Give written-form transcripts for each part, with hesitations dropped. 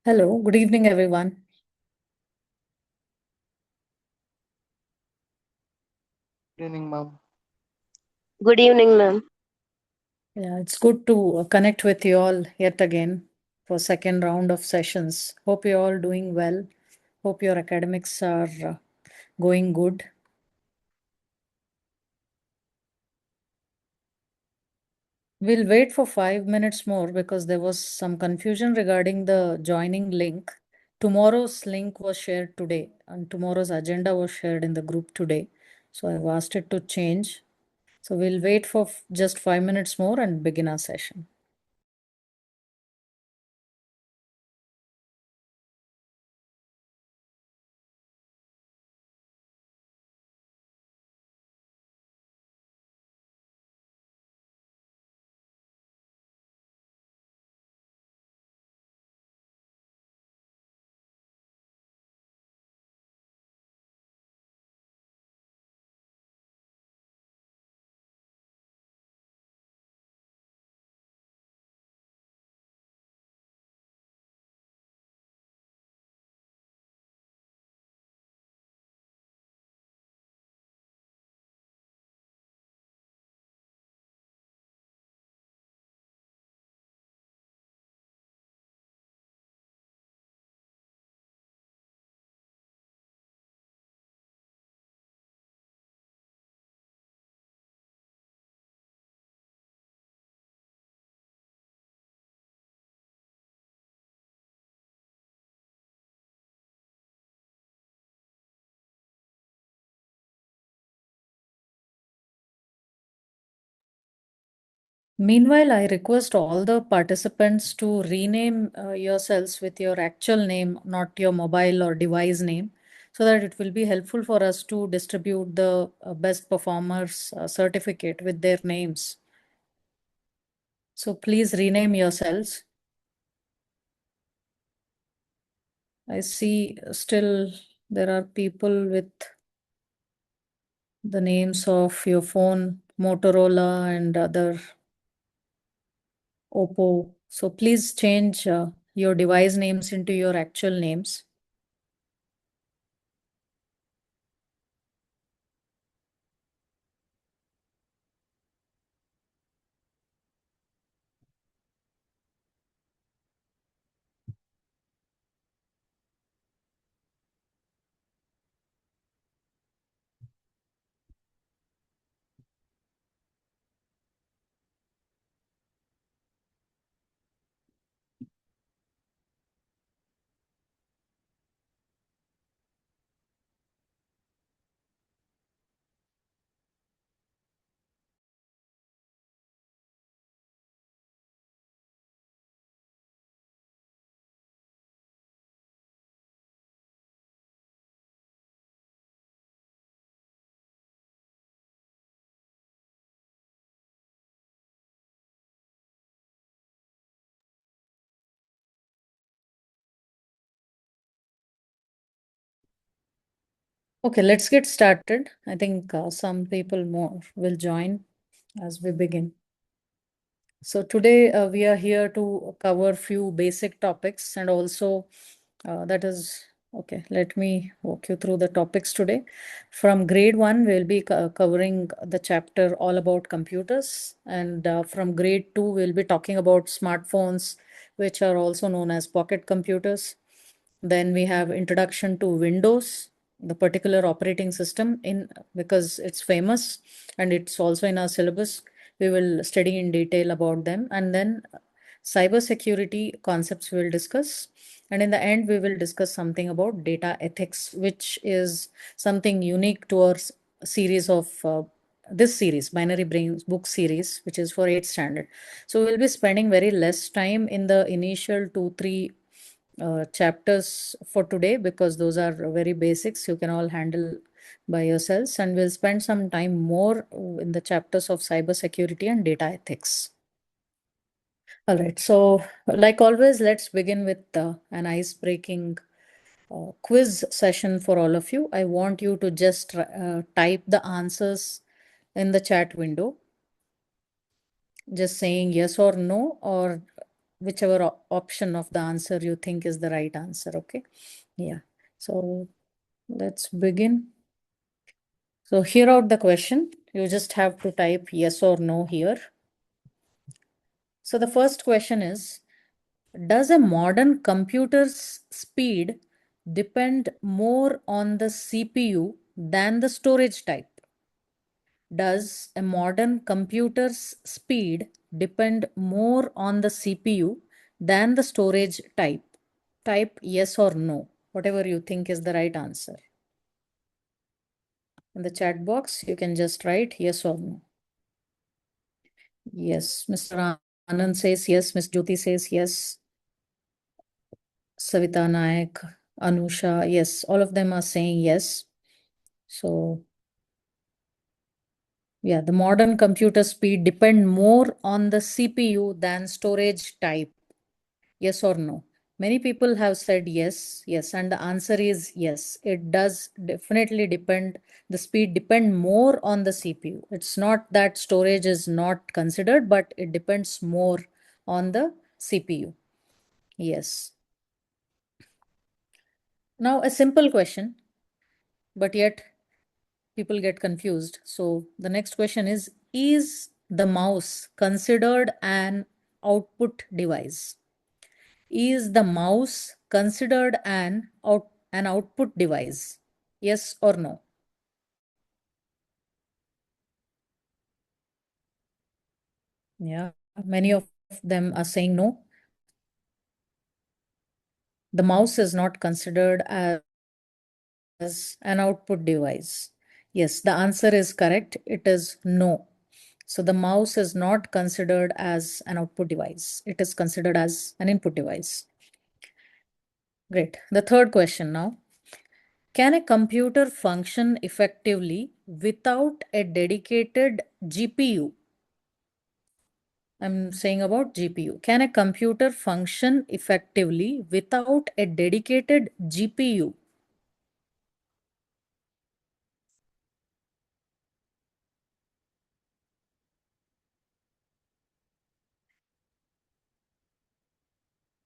Hello, good evening, everyone. Good evening, ma'am. Good evening, ma'am. Yeah, it's good to connect with you all yet again for second round of sessions. Hope you're all doing well. Hope your academics are going good. We'll wait for 5 minutes more because there was some confusion regarding the joining link. Tomorrow's link was shared today, and tomorrow's agenda was shared in the group today. So I've asked it to change. So we'll wait for just 5 minutes more and begin our session. Meanwhile, I request all the participants to rename yourselves with your actual name, not your mobile or device name, so that it will be helpful for us to distribute the best performers certificate with their names. So please rename yourselves. I see still there are people with the names of your phone, Motorola and other Oppo. So please change your device names into your actual names. Okay, let's get started. I think some people more will join as we begin. So today we are here to cover few basic topics and also that is okay. Let me walk you through the topics today. From grade 1, we'll be covering the chapter all about computers, and from grade 2, we'll be talking about smartphones, which are also known as pocket computers. Then we have introduction to Windows, the particular operating system in because it's famous and it's also in our syllabus. We will study in detail about them, and then cyber security concepts we will discuss. And in the end, we will discuss something about data ethics, which is something unique to our series of this series, Binary Brains book series, which is for 8th standard. So we'll be spending very less time in the initial 2, 3 chapters for today because those are very basics you can all handle by yourselves, and we'll spend some time more in the chapters of cybersecurity and data ethics. All right, so like always, let's begin with an ice-breaking quiz session for all of you. I want you to just type the answers in the chat window, just saying yes or no, or whichever option of the answer you think is the right answer. Okay. Yeah. So let's begin. So hear out the question. You just have to type yes or no here. So the first question is, does a modern computer's speed depend more on the CPU than the storage type? Does a modern computer's speed depend more on the CPU than the storage type? Type yes or no, whatever you think is the right answer. In the chat box, you can just write yes or no. Yes, Mr. Anand says yes, Ms. Jyoti says yes, Savita Naik, Anusha, yes, all of them are saying yes. So yeah, the modern computer speed depend more on the CPU than storage type. Yes or no? Many people have said yes, yes, and the answer is yes. It does definitely depend, the speed depend more on the CPU. It's not that storage is not considered, but it depends more on the CPU. Yes. Now a simple question, but yet people get confused. So the next question is the mouse considered an output device? Is the mouse considered an output device? Yes or no? Yeah, many of them are saying no. The mouse is not considered as an output device. Yes, the answer is correct. It is no. So the mouse is not considered as an output device. It is considered as an input device. Great. The third question now. Can a computer function effectively without a dedicated GPU? I'm saying about GPU. Can a computer function effectively without a dedicated GPU?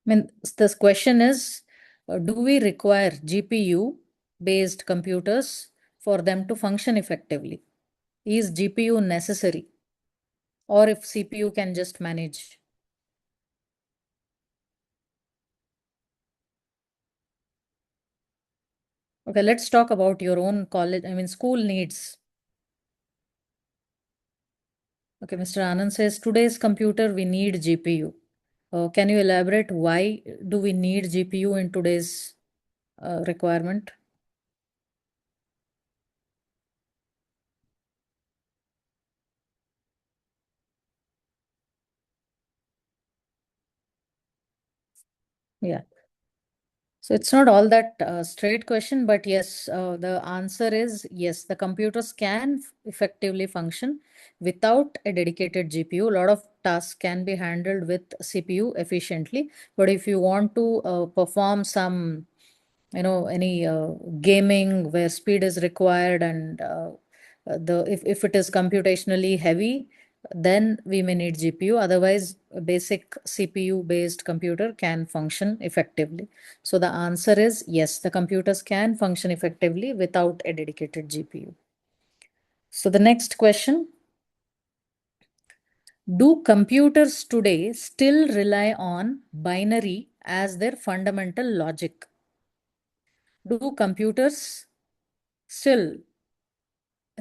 I mean, this question is, do we require GPU based computers for them to function effectively? Is GPU necessary? Or if CPU can just manage? Okay, let's talk about your own college, school needs. Okay, Mr. Anand says, today's computer, we need GPU. Can you elaborate why do we need GPU in today's requirement? Yeah. So it's not all that straight question, but yes, the answer is yes, the computers can effectively function without a dedicated GPU. A lot of tasks can be handled with CPU efficiently, but if you want to perform some, any gaming where speed is required and if it is computationally heavy, then we may need GPU. Otherwise, a basic CPU based computer can function effectively. So the answer is yes, the computers can function effectively without a dedicated GPU. So the next question, do computers today still rely on binary as their fundamental logic? Do computers still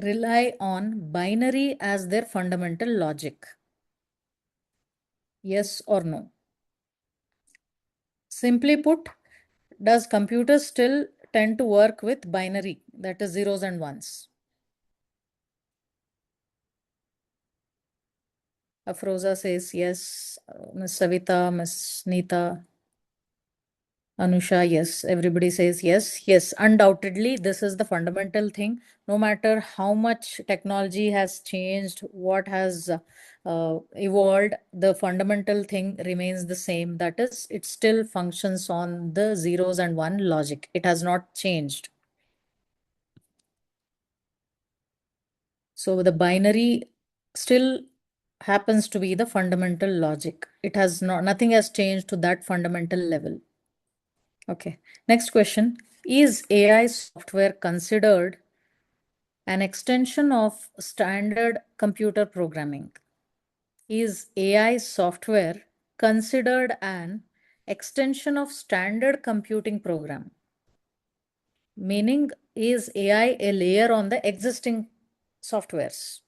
rely on binary as their fundamental logic? Yes or no? Simply put, does computers still tend to work with binary, that is zeros and ones? Afroza says yes. Ms. Savita, Ms. Neeta, Anusha, yes. Everybody says yes. Yes, undoubtedly, this is the fundamental thing. No matter how much technology has changed, what has evolved, the fundamental thing remains the same. That is, it still functions on the zeros and one logic. It has not changed. So the binary still happens to be the fundamental logic. It has nothing has changed to that fundamental level. Okay. Next question. Is AI software considered an extension of standard computer programming? Is AI software considered an extension of standard computing program? Meaning, is AI a layer on the existing softwares?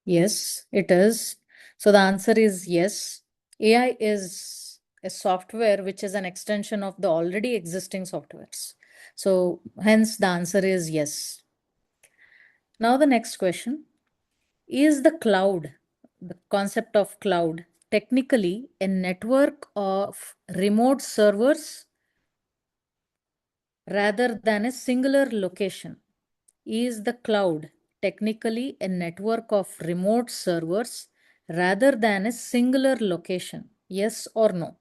Yes, it is. So the answer is yes. AI is a software which is an extension of the already existing softwares. So hence the answer is yes. Now the next question. Is the cloud, the concept of cloud, technically a network of remote servers rather than a singular location? Is the cloud technically a network of remote servers rather than a singular location? Yes or no?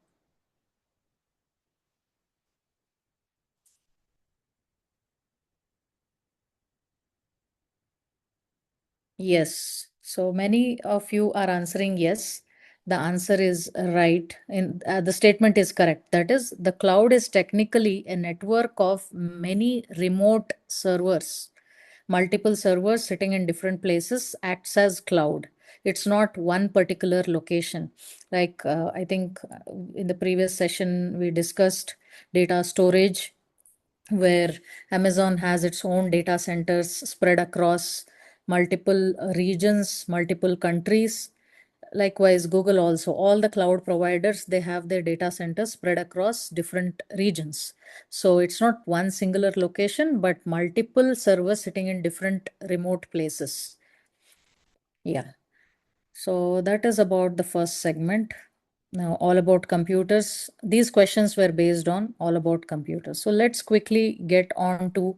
Yes. So many of you are answering yes. The answer is right. The statement is correct. That is, the cloud is technically a network of many remote servers. Multiple servers sitting in different places acts as cloud. It's not one particular location. Like I think in the previous session we discussed data storage, where Amazon has its own data centers spread across multiple regions, multiple countries. Likewise, Google also, all the cloud providers, they have their data centers spread across different regions. So it's not one singular location, but multiple servers sitting in different remote places. Yeah. So that is about the first segment. Now, all about computers. These questions were based on all about computers. So let's quickly get on to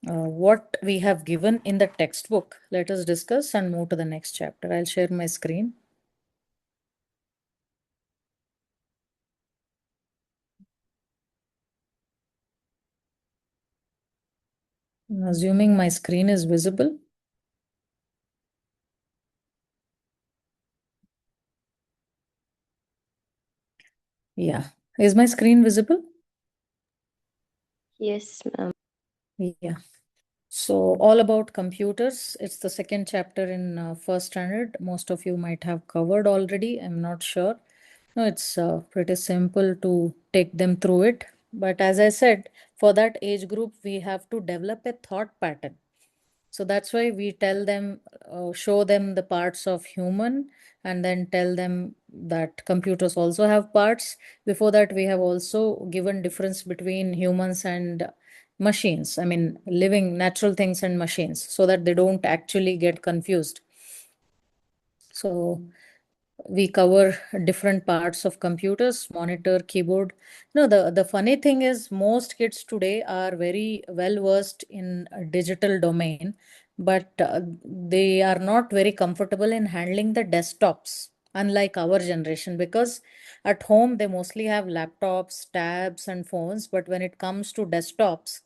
what we have given in the textbook. Let us discuss and move to the next chapter. I'll share my screen. Assuming my screen is visible. Yeah. Is my screen visible? Yes, ma'am. Yeah. So all about computers. It's the second chapter in first standard. Most of you might have covered already. I'm not sure. No, it's pretty simple to take them through it. But as I said, for that age group, we have to develop a thought pattern. So that's why we tell them, show them the parts of human, and then tell them that computers also have parts. Before that, we have also given difference between humans and machines. I mean, living natural things and machines, so that they don't actually get confused. So we cover different parts of computers, monitor, keyboard. No, the funny thing is most kids today are very well versed in a digital domain, but they are not very comfortable in handling the desktops, unlike our generation, because at home they mostly have laptops, tabs and phones, but when it comes to desktops,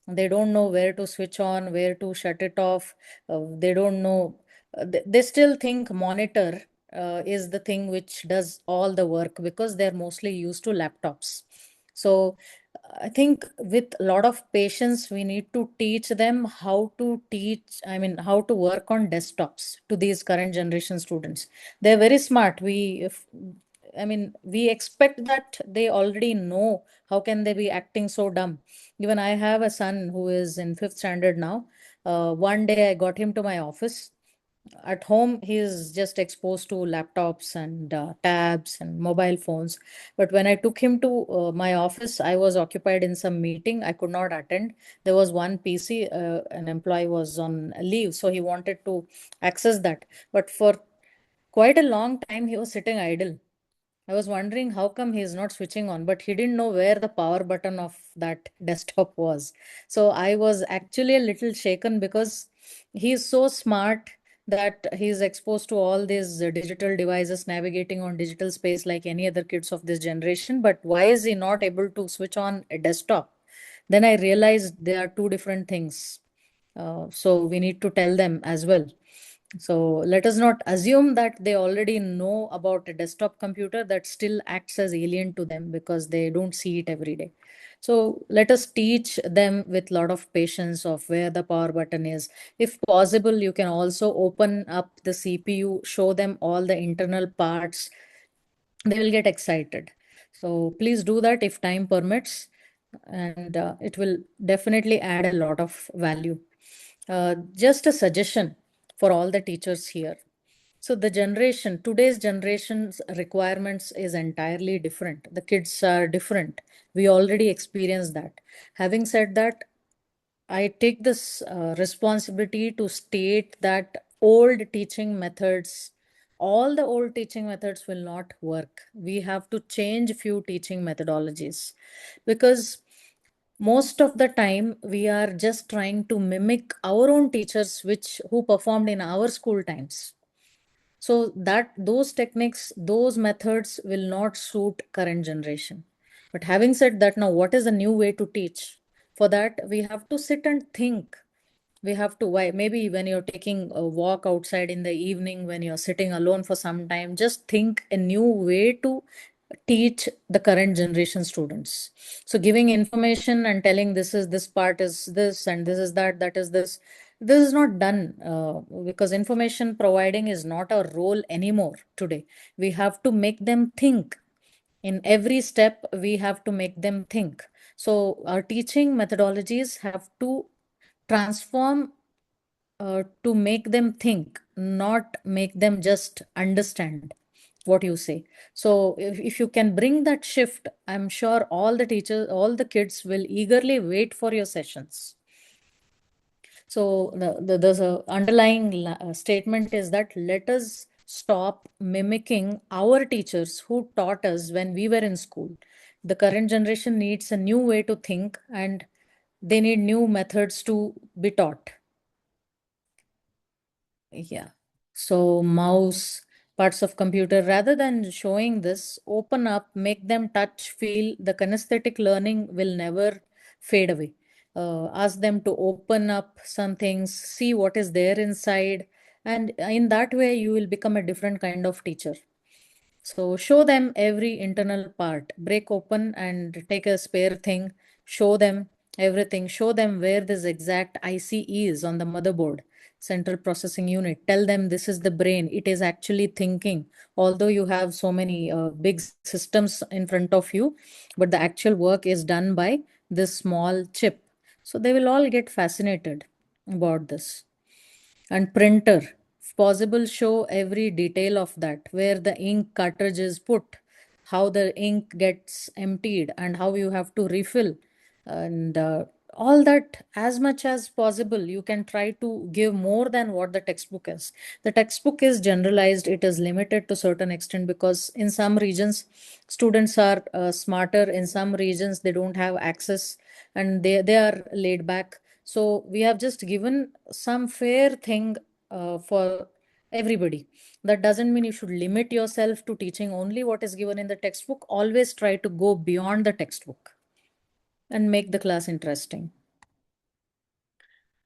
they don't know where to switch on, where to shut it off. They don't know. They still think monitor is the thing which does all the work because they're mostly used to laptops. So I think with a lot of patience, we need to teach them how to teach, I mean, how to work on desktops to these current generation students. They're very smart. I mean, we expect that they already know. How can they be acting so dumb? Even I have a son who is in fifth standard now. One day I got him to my office. At home, he is just exposed to laptops and tabs and mobile phones. But when I took him to my office, I was occupied in some meeting. I could not attend. There was one PC, an employee was on leave, so he wanted to access that. But for quite a long time, he was sitting idle. I was wondering how come he's not switching on, but he didn't know where the power button of that desktop was. So I was actually a little shaken because he's so smart. that he's exposed to all these digital devices, navigating on digital space like any other kids of this generation. But why is he not able to switch on a desktop? Then I realized they are two different things. So we need to tell them as well. So let us not assume that they already know about a desktop computer that still acts as alien to them because they don't see it every day. So let us teach them with a lot of patience of where the power button is. If possible, you can also open up the CPU, show them all the internal parts. They will get excited. So please do that if time permits, and it will definitely add a lot of value. Just a suggestion for all the teachers here. So today's generation's requirements is entirely different. The kids are different. We already experienced that. Having said that, I take this responsibility to state that all the old teaching methods will not work. We have to change few teaching methodologies because most of the time we are just trying to mimic our own teachers who performed in our school times. So that those techniques, those methods will not suit current generation. But having said that, now what is a new way to teach? For that, we have to sit and think. We have to, why? Maybe when you're taking a walk outside in the evening, when you're sitting alone for some time, just think a new way to teach the current generation students. So giving information and telling this part is this and this is that, that is this. This is not done because information providing is not our role anymore today. We have to make them think. In every step, we have to make them think. So our teaching methodologies have to transform to make them think, not make them just understand what you say. So if you can bring that shift, I'm sure all the teachers, all the kids will eagerly wait for your sessions. So there's a underlying statement is that let us stop mimicking our teachers who taught us when we were in school. The current generation needs a new way to think and they need new methods to be taught. Yeah. So mouse, parts of computer, rather than showing this, open up, make them touch, feel. The kinesthetic learning will never fade away. Ask them to open up some things, see what is there inside. And in that way, you will become a different kind of teacher. So show them every internal part, break open and take a spare thing, show them everything, show them where this exact IC is on the motherboard, central processing unit. Tell them this is the brain, it is actually thinking. Although you have so many big systems in front of you, but the actual work is done by this small chip. So they will all get fascinated about this. And printer, if possible, show every detail of that, where the ink cartridge is put, how the ink gets emptied and how you have to refill, and all that. As much as possible you can try to give more than what the textbook is. The textbook is generalized, it is limited to certain extent because in some regions students are smarter, in some regions they don't have access and they are laid back. So we have just given some fair thing for everybody. That doesn't mean you should limit yourself to teaching only what is given in the textbook. Always try to go beyond the textbook and make the class interesting.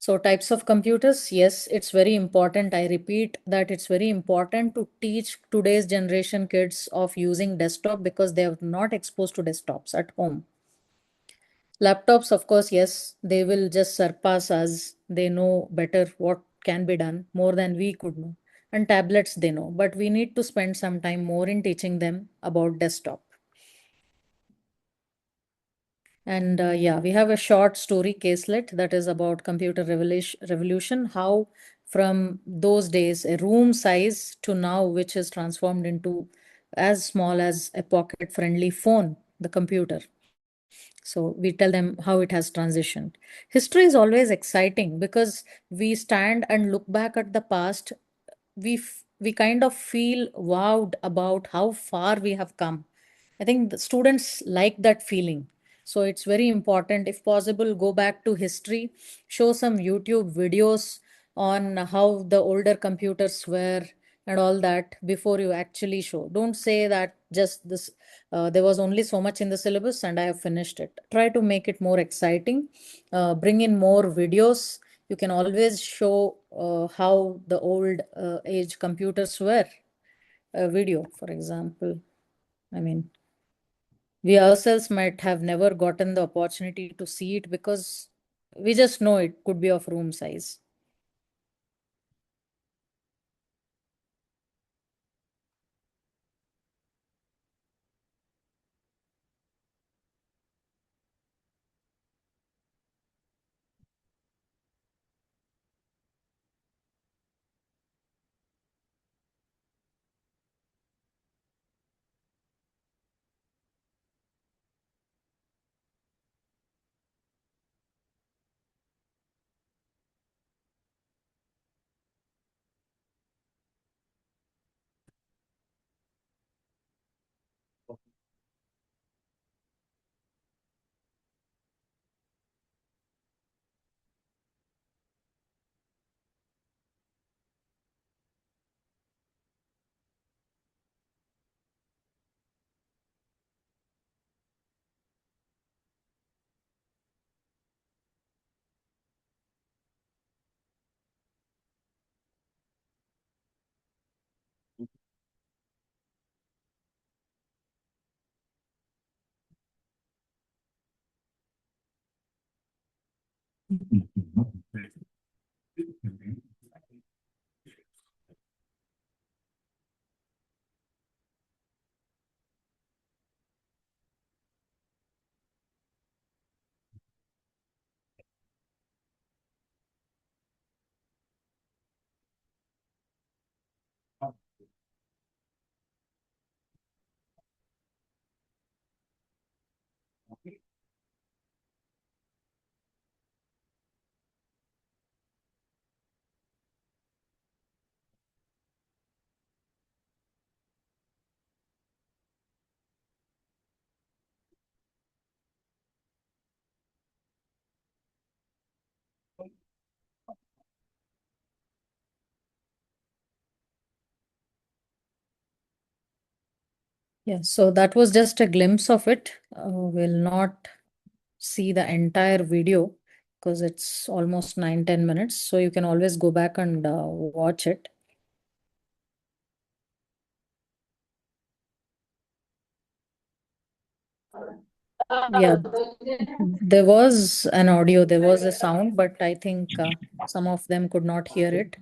So types of computers, yes, it's very important. I repeat that it's very important to teach today's generation kids of using desktop because they are not exposed to desktops at home. Laptops, of course, yes, they will just surpass us. They know better what can be done more than we could know. And tablets, they know, but we need to spend some time more in teaching them about desktop. And yeah, we have a short story caselet that is about computer revolution, how from those days, a room size to now, which is transformed into as small as a pocket friendly phone, the computer. So we tell them how it has transitioned. History is always exciting because we stand and look back at the past. We kind of feel wowed about how far we have come. I think the students like that feeling. So it's very important, if possible, go back to history, show some YouTube videos on how the older computers were and all that before you actually show. Don't say that just this, there was only so much in the syllabus and I have finished it. Try to make it more exciting, bring in more videos. You can always show how the old age computers were. A video, for example. I mean, we ourselves might have never gotten the opportunity to see it because we just know it could be of room size. Yeah, so that was just a glimpse of it. We'll not see the entire video because it's almost 9-10 minutes. So you can always go back and watch it. Yeah, there was an audio, there was a sound, but I think some of them could not hear it.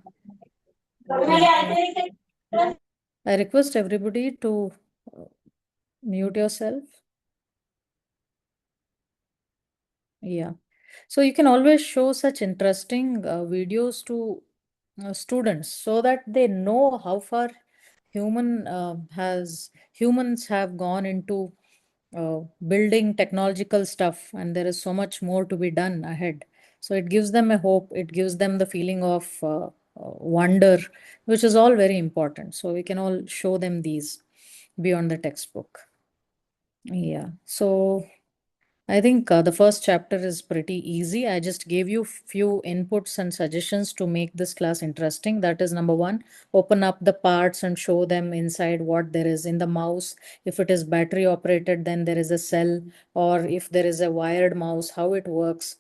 I request everybody to mute yourself. Yeah. So you can always show such interesting videos to students so that they know how far humans have gone into building technological stuff, and there is so much more to be done ahead. So it gives them a hope, it gives them the feeling of wonder, which is all very important. So we can all show them these beyond the textbook. Yeah. So I think the first chapter is pretty easy. I just gave you few inputs and suggestions to make this class interesting. That is number one, open up the parts and show them inside what there is in the mouse. If it is battery operated, then there is a cell, or if there is a wired mouse, how it works.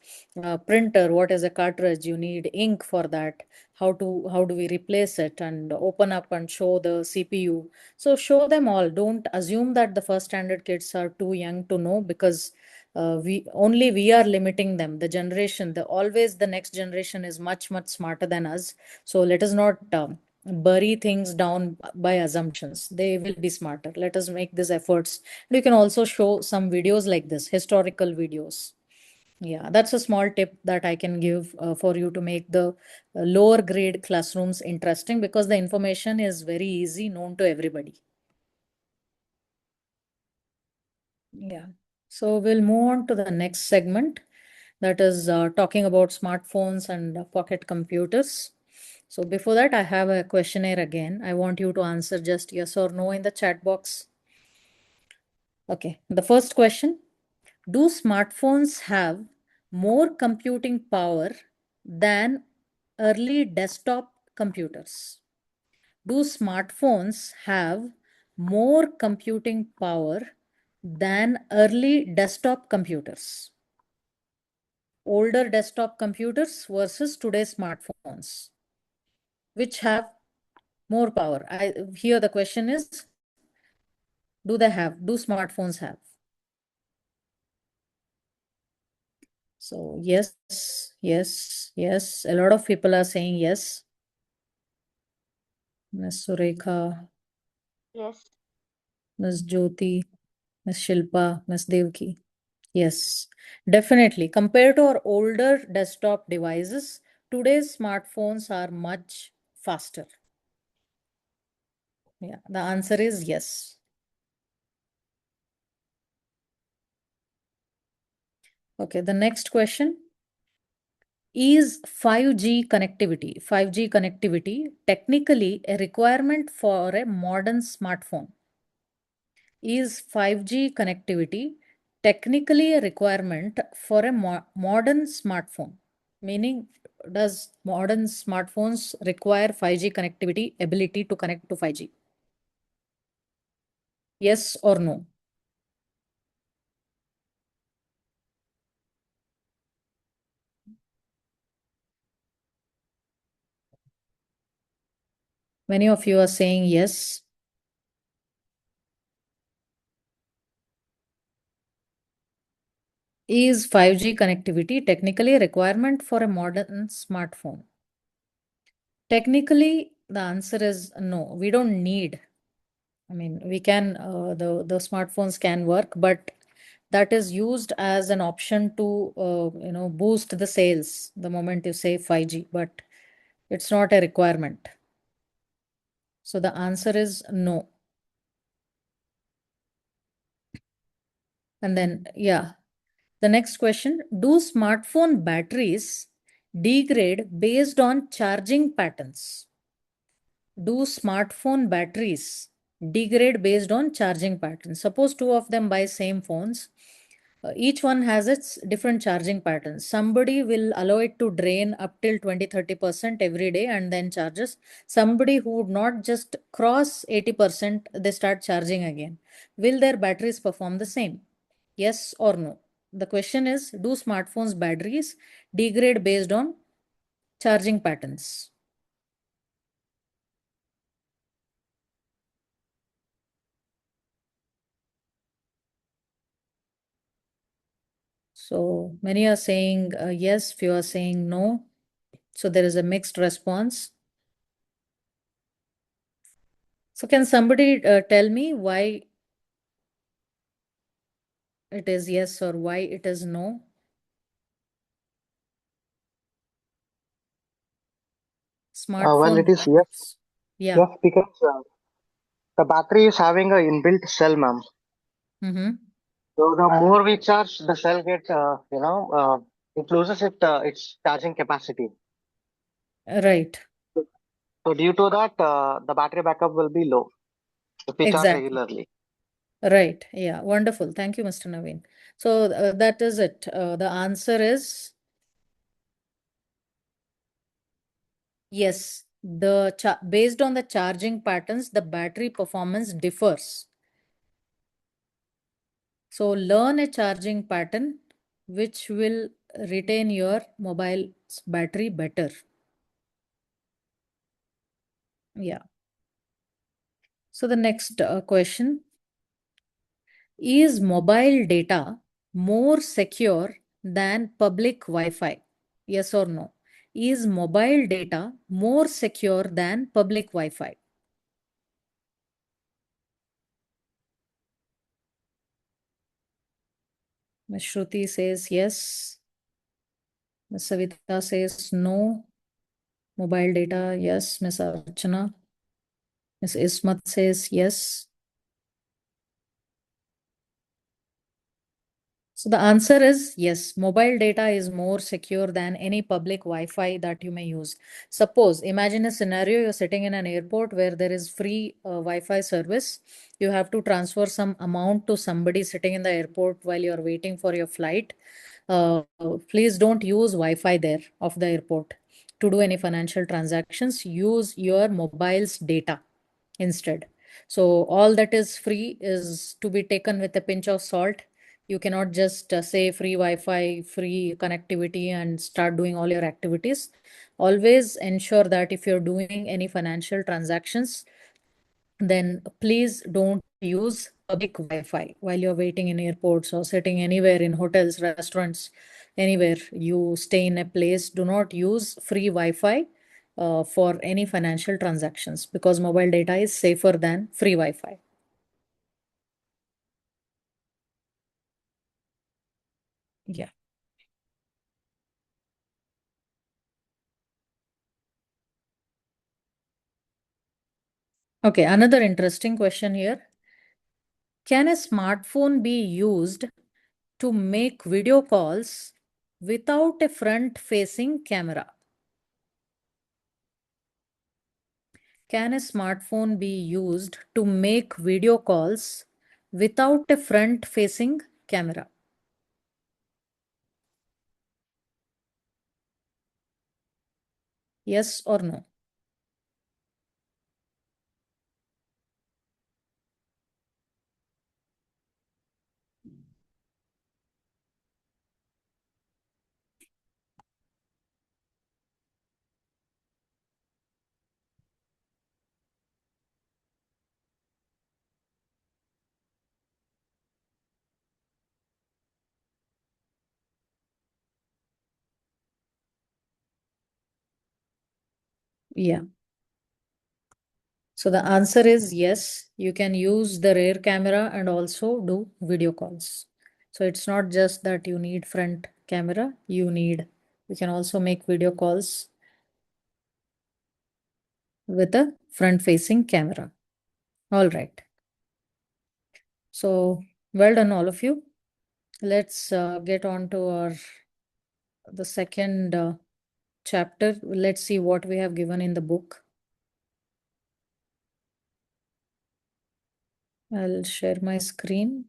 Printer, what is a cartridge? You need ink for that. How do we replace it, and open up and show the CPU. So show them all. Don't assume that the first standard kids are too young to know, because we are limiting them. The generation, the next generation is much smarter than us. So let us not bury things down by assumptions. They will be smarter. Let us make these efforts. You can also show some videos like this, historical videos. Yeah, that's a small tip that I can give for you to make the lower grade classrooms interesting, because the information is very easy, known to everybody. Yeah. So we'll move on to the next segment, that is talking about smartphones and pocket computers. So before that, I have a questionnaire again. I want you to answer just yes or no in the chat box. Okay. The first question, do smartphones have more computing power than early desktop computers? Do smartphones have more computing power than early desktop computers? Older desktop computers versus today's smartphones, which have more power. Here the question is, do smartphones have? So yes, yes, yes. A lot of people are saying yes. Ms. Surekha, Yes. Ms. Jyoti, Ms. Shilpa, Ms. Devki. Yes, definitely. Compared to our older desktop devices, today's smartphones are much faster. Yeah, the answer is yes. Okay, the next question. Is 5G connectivity technically a requirement for a modern smartphone? Is 5G connectivity technically a requirement for a modern smartphone? Meaning, does modern smartphones require 5G connectivity ability to connect to 5G? Yes or no? Many of you are saying yes. Is 5G connectivity technically a requirement for a modern smartphone? Technically, the answer is no. We don't need. I mean, we can, the smartphones can work, but that is used as an option to, boost the sales the moment you say 5G, but it's not a requirement. So the answer is no. And then, yeah, the next question, do smartphone batteries degrade based on charging patterns? Do smartphone batteries degrade based on charging patterns? Suppose two of them buy same phones. Each one has its different charging patterns. Somebody will allow it to drain up till 20-30% every day and then charges. Somebody who would not just cross 80%, they start charging again. Will their batteries perform the same? Yes or no? The question is, do smartphones batteries degrade based on charging patterns? So many are saying yes, few are saying no. So there is a mixed response. So can somebody tell me why it is yes or why it is no? Well, Smartphone it is yes. batteries. Yeah. Yes, because the battery is having a inbuilt cell, ma'am. Mm-hmm. So the more we charge, the cell get, it loses its charging capacity. Right. So due to that, the battery backup will be low if we charge Exactly. regularly. Right. Yeah. Wonderful. Thank you, Mr. Naveen. So that is it. The answer is yes. Based on the charging patterns, the battery performance differs. So learn a charging pattern which will retain your mobile's battery better. Yeah. So the next question, is mobile data more secure than public Wi-Fi? Yes or no? Is mobile data more secure than public Wi-Fi? Ms. Shruti says yes. Ms. Savita says no. Mobile data, yes. Ms. Archana. Ms. Ismat says yes. So the answer is yes, mobile data is more secure than any public Wi-Fi that you may use. Suppose, imagine a scenario, you're sitting in an airport where there is free Wi-Fi service. You have to transfer some amount to somebody sitting in the airport while you're waiting for your flight. Please don't use Wi-Fi there of the airport. to do any financial transactions, use your mobile's data instead. So all that is free is to be taken with a pinch of salt. You cannot just say free Wi-Fi, free connectivity, and start doing all your activities. Always ensure that if you're doing any financial transactions, then please don't use public Wi-Fi while you're waiting in airports or sitting anywhere in hotels, restaurants, anywhere you stay in a place. Do not use free Wi-Fi for any financial transactions, because mobile data is safer than free Wi-Fi. Yeah. Okay, another interesting question here. Can a smartphone be used to make video calls without a front-facing camera? Can a smartphone be used to make video calls without a front-facing camera? Yes or no? Yeah. So the answer is yes, you can use the rear camera and also do video calls. So it's not just that you need front camera, you can also make video calls with a front-facing camera. All right. So well done, all of you. Let's get on to the second chapter. Let's see what we have given in the book. I'll share my screen.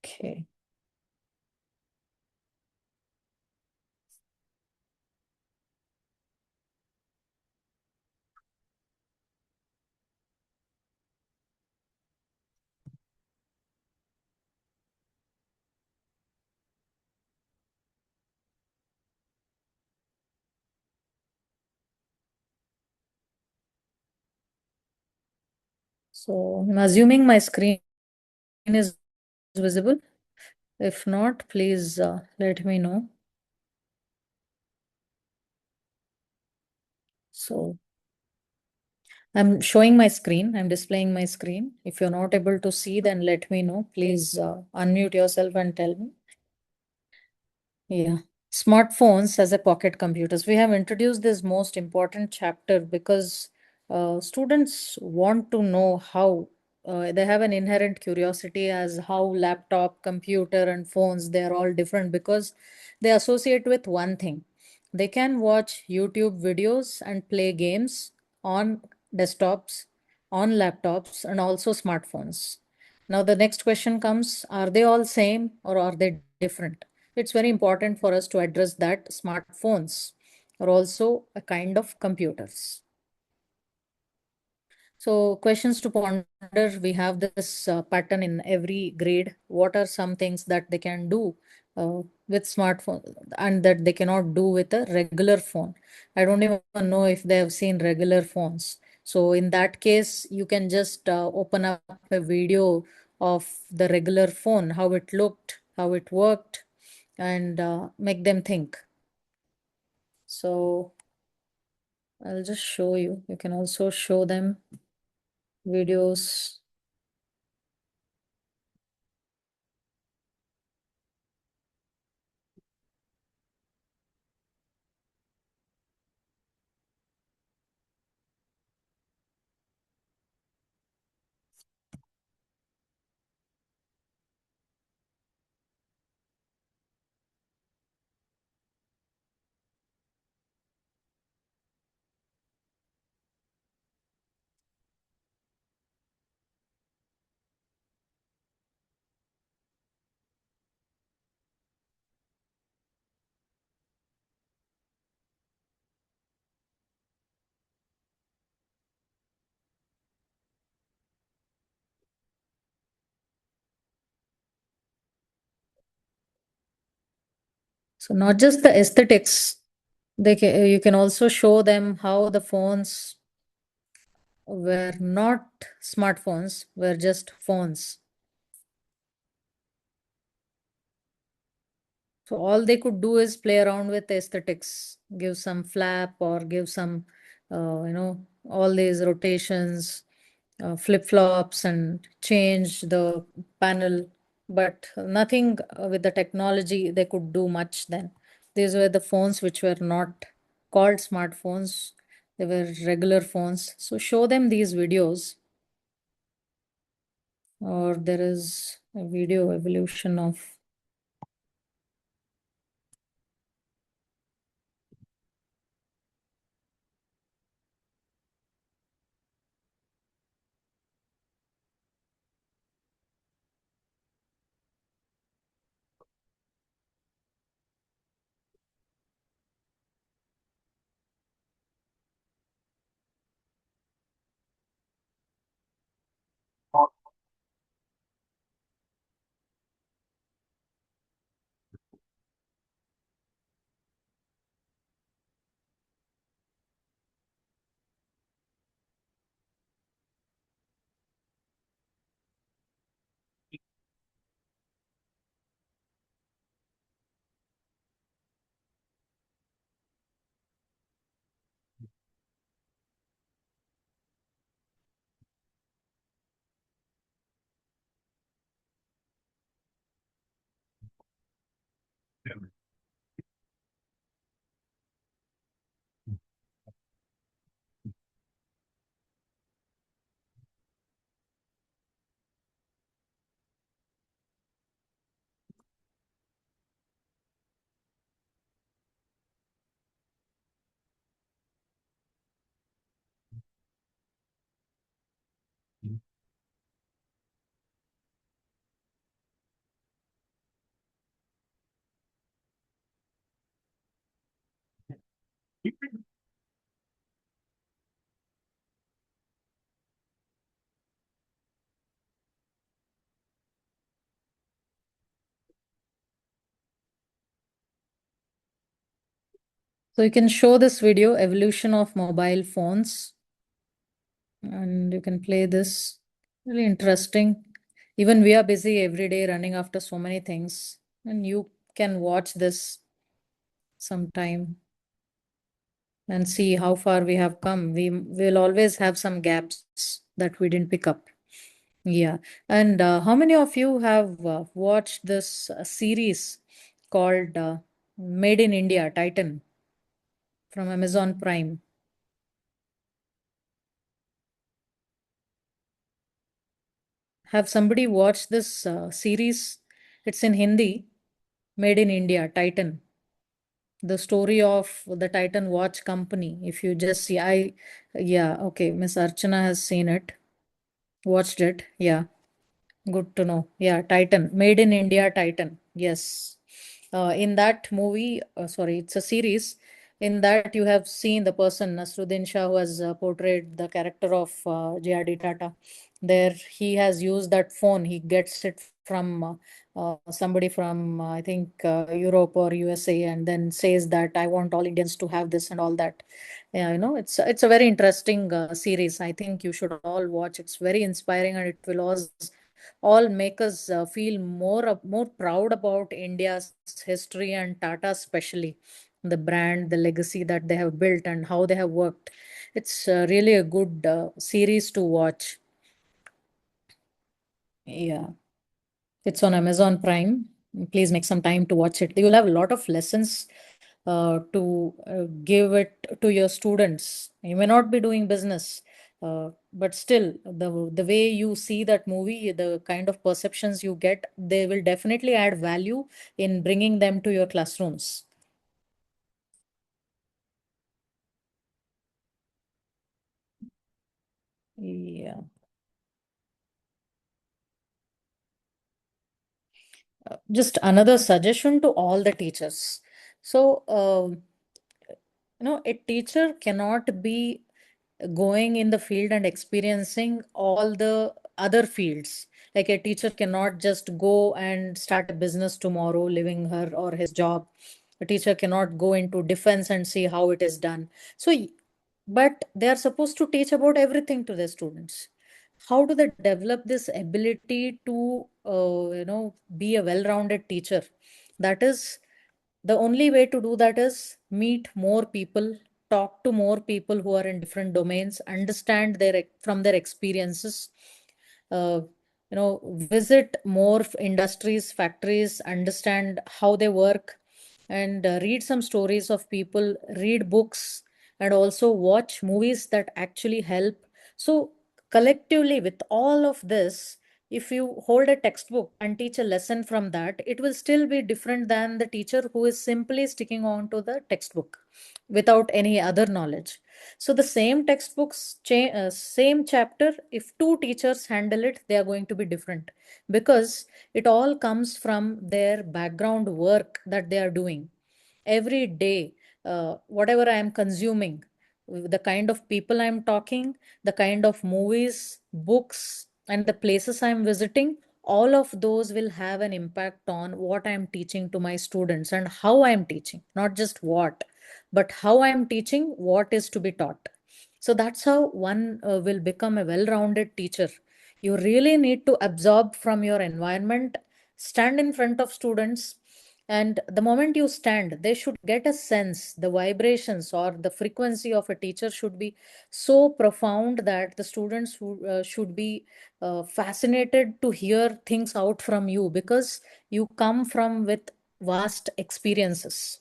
Okay. So I'm assuming my screen is visible. If not, please let me know. So I'm showing my screen. I'm displaying my screen. If you're not able to see, then let me know. Please unmute yourself and tell me. Yeah. Smartphones as a pocket computers. We have introduced this most important chapter because students want to know how they have an inherent curiosity as how laptop, computer, and phones, they are all different because they associate with one thing. They can watch YouTube videos and play games on desktops, on laptops, and also smartphones. Now, the next question comes, are they all same or are they different? It's very important for us to address that smartphones are also a kind of computers. So questions to ponder, we have this pattern in every grade. What are some things that they can do with smartphone and that they cannot do with a regular phone? I don't even know if they have seen regular phones. So in that case, you can just open up a video of the regular phone, how it looked, how it worked, and make them think. So I'll just show you. You can also show them videos. So not just the aesthetics, you can also show them how the phones were not smartphones, were just phones. So all they could do is play around with aesthetics, give some flap or give some, all these rotations, flip-flops and change the panel, but nothing with the technology they could do much then. These were the phones which were not called smartphones, they were regular phones. So show them these videos, or there is a video evolution of. So you can show this video, evolution of mobile phones, and you can play this. Really interesting. Even we are busy every day running after so many things, and you can watch this sometime and see how far we have come. We will always have some gaps that we didn't pick up. Yeah. And how many of you have watched this series called Made in India, Titan, from Amazon Prime? Have somebody watched this series? It's in Hindi, Made in India, Titan. The story of the Titan Watch Company. If you just see, yeah, okay, Miss Archana has seen it, watched it. Yeah. Good to know. Yeah, Titan, Made in India, Titan. Yes. In that movie, sorry, it's a series. In that, you have seen the person, Nasruddin Shah, who has portrayed the character of J.R.D. Tata. There, he has used that phone. He gets it from somebody from, I think, Europe or USA, and then says that I want all Indians to have this and all that. Yeah, it's a very interesting series. I think you should all watch. It's very inspiring, and it will also all make us feel more proud about India's history and Tata especially, the brand, the legacy that they have built and how they have worked. It's really a good series to watch. Yeah, it's on Amazon Prime. Please make some time to watch it. You'll have a lot of lessons to give it to your students. You may not be doing business, but still, the way you see that movie, the kind of perceptions you get, they will definitely add value in bringing them to your classrooms. Yeah. Just another suggestion to all the teachers. So, a teacher cannot be going in the field and experiencing all the other fields. Like a teacher cannot just go and start a business tomorrow, leaving her or his job. A teacher cannot go into defense and see how it is done. But they are supposed to teach about everything to their students. How do they develop this ability to, be a well-rounded teacher? That is, the only way to do that is meet more people, talk to more people who are in different domains, understand from their experiences, uh, visit more industries, factories, understand how they work, and read some stories of people, read books, and also watch movies that actually help. So collectively, with all of this, if you hold a textbook and teach a lesson from that, it will still be different than the teacher who is simply sticking on to the textbook without any other knowledge. So the same textbooks, same chapter, if two teachers handle it, they are going to be different, because it all comes from their background work that they are doing every day. Whatever I am consuming, the kind of people I'm talking, the kind of movies, books, and the places I'm visiting, all of those will have an impact on what I'm teaching to my students and how I'm teaching, not just what, but how I'm teaching, what is to be taught. So that's how one will become a well-rounded teacher. You really need to absorb from your environment, stand in front of students, and the moment you stand, they should get a sense, the vibrations or the frequency of a teacher should be so profound that the students should be fascinated to hear things out from you, because you come from with vast experiences.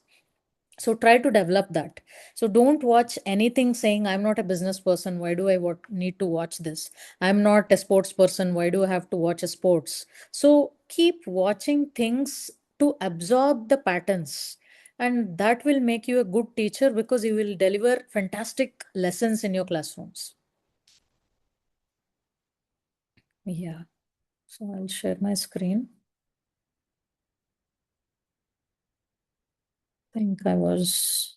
So try to develop that. So don't watch anything saying, I'm not a business person, why do I need to watch this? I'm not a sports person, why do I have to watch a sports? So keep watching things to absorb the patterns, and that will make you a good teacher, because you will deliver fantastic lessons in your classrooms. Yeah, so I'll share my screen. I think I was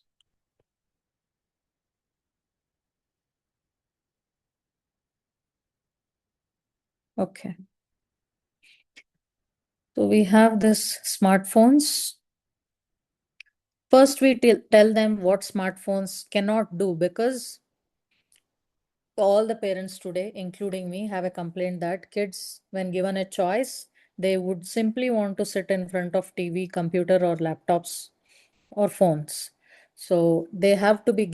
okay. So we have this smartphones. First, we tell them what smartphones cannot do, because all the parents today, including me, have a complaint that kids, when given a choice, they would simply want to sit in front of TV, computer, or laptops or phones. So they have to be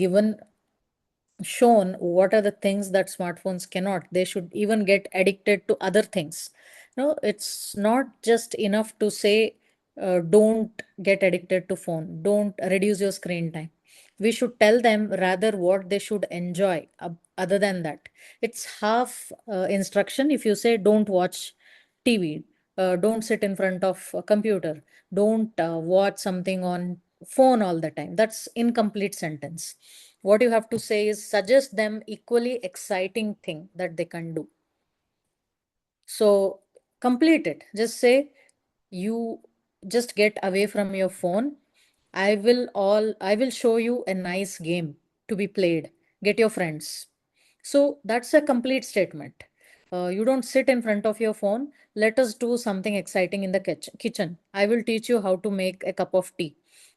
shown what are the things that smartphones cannot. They should even get addicted to other things. No, it's not just enough to say, don't get addicted to phone, don't reduce your screen time. We should tell them rather what they should enjoy. Other than that, it's half instruction if you say don't watch TV, don't sit in front of a computer, don't watch something on phone all the time. That's incomplete sentence. What you have to say is suggest them equally exciting thing that they can do. So complete it. Just say, you just get away from your phone. I will show you a nice game to be played. Get your friends. So that's a complete statement. You don't sit in front of your phone. Let us do something exciting in the kitchen. I will teach you how to make a cup of tea.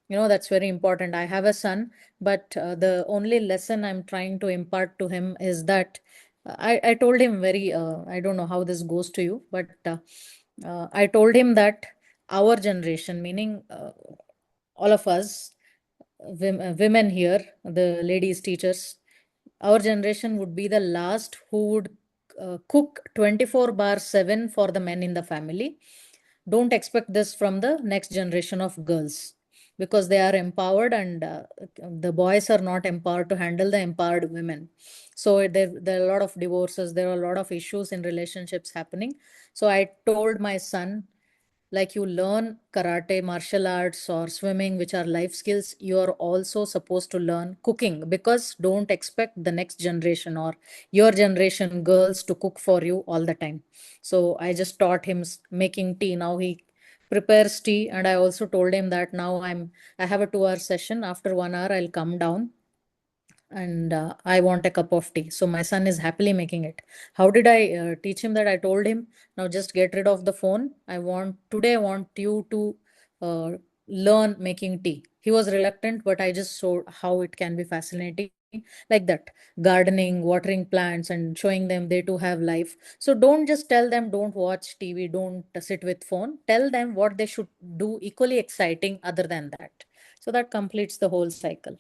That's very important. I have a son, but the only lesson I'm trying to impart to him is that I told him I don't know how this goes to you, but I told him that our generation, meaning all of us, women here, the ladies teachers, our generation would be the last who would cook 24 bar 7 for the men in the family. Don't expect this from the next generation of girls, because they are empowered, and the boys are not empowered to handle the empowered women. So there are a lot of divorces, there are a lot of issues in relationships happening. So I told my son, like you learn karate, martial arts, or swimming, which are life skills, you are also supposed to learn cooking, because don't expect the next generation or your generation girls to cook for you all the time. So I just taught him making tea. Now he prepares tea, and I also told him that now I have a 2 hour session. After 1 hour, I'll come down, and I want a cup of tea. So my son is happily making it. How did I teach him that? I told him, now just get rid of the phone. I want you to learn making tea. He was reluctant, but I just showed how it can be fascinating, like that, gardening, watering plants, and showing them they too have life. So don't just tell them don't watch TV, don't sit with phone. Tell them what they should do equally exciting other than that. So that completes the whole cycle.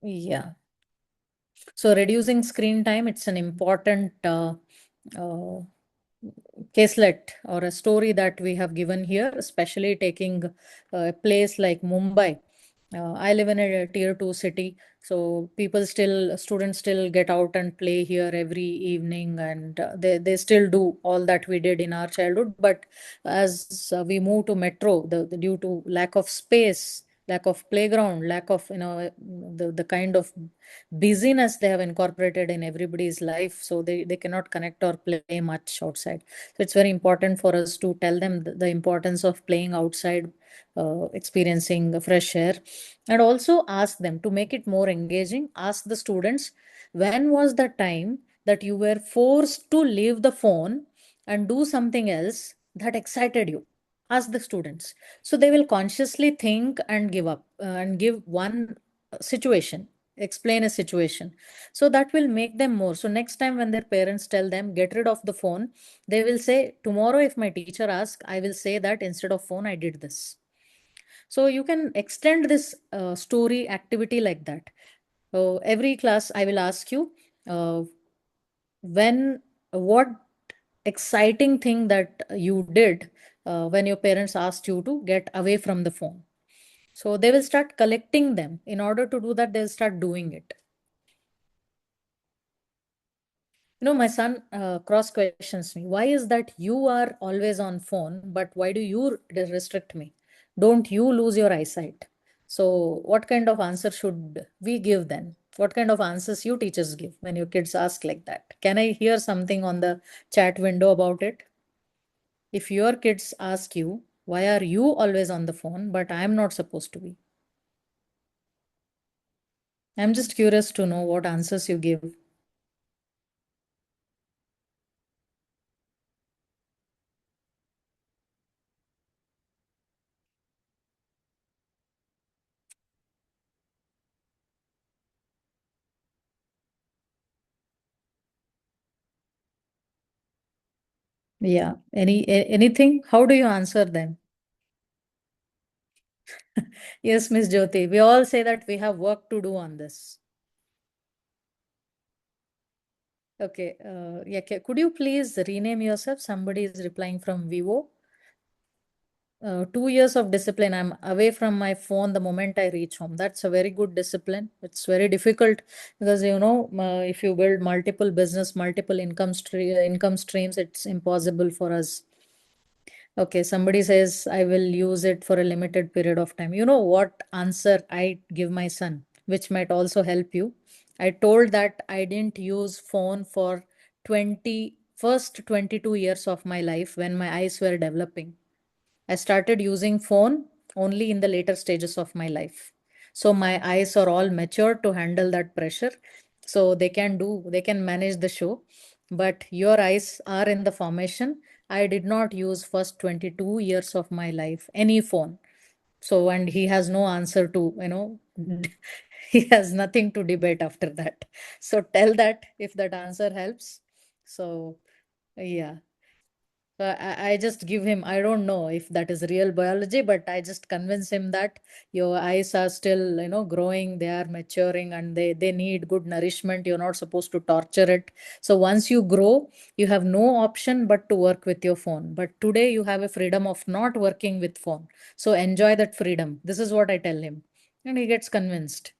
Yeah. So reducing screen time, it's an important uh, caselet or a story that we have given here, especially taking a place like Mumbai. I live in a tier two city, so students still get out and play here every evening, and they still do all that we did in our childhood. But as we move to metro, due to lack of space, lack of playground, lack of the kind of busyness they have incorporated in everybody's life, so they cannot connect or play much outside. So it's very important for us to tell them the importance of playing outside, experiencing fresh air, and also ask them to make it more engaging. Ask the students, when was the time that you were forced to leave the phone and do something else that excited you? Ask the students. So they will consciously think and give up and give one situation, explain a situation. So that will make them more. So next time when their parents tell them, get rid of the phone, they will say, tomorrow if my teacher asks, I will say that instead of phone, I did this. So you can extend this story activity like that. So every class, I will ask you, uh, what exciting thing that you did when your parents asked you to get away from the phone. So they will start collecting them. In order to do that, they'll start doing it. My son cross questions me. Why is that you are always on phone, but why do you restrict me? Don't you lose your eyesight? So, what kind of answer should we give then? What kind of answers you teachers give when your kids ask like that? Can I hear something on the chat window about it? If your kids ask you, why are you always on the phone, but I'm not supposed to be? I'm just curious to know what answers you give. Yeah. Anything? How do you answer them? Yes, Miss Jyoti. We all say that we have work to do on this. Okay. Yeah. Could you please rename yourself? Somebody is replying from Vivo. 2 years of discipline. I'm away from my phone the moment I reach home. That's a very good discipline. It's very difficult because if you build multiple business, multiple income streams, it's impossible for us. Okay, somebody says I will use it for a limited period of time. You know what answer I give my son, which might also help you. I told that I didn't use phone for 22 years of my life when my eyes were developing. I started using phone only in the later stages of my life. So my eyes are all matured to handle that pressure. So they can manage the show. But your eyes are in the formation. I did not use first 22 years of my life any phone. So, and he has no answer to, he has nothing to debate after that. So tell that if that answer helps. So, yeah. So I just give him, I don't know if that is real biology, but I just convince him that your eyes are still, growing, they are maturing and they need good nourishment. You're not supposed to torture it. So once you grow, you have no option but to work with your phone. But today you have a freedom of not working with phone. So enjoy that freedom. This is what I tell him. And he gets convinced.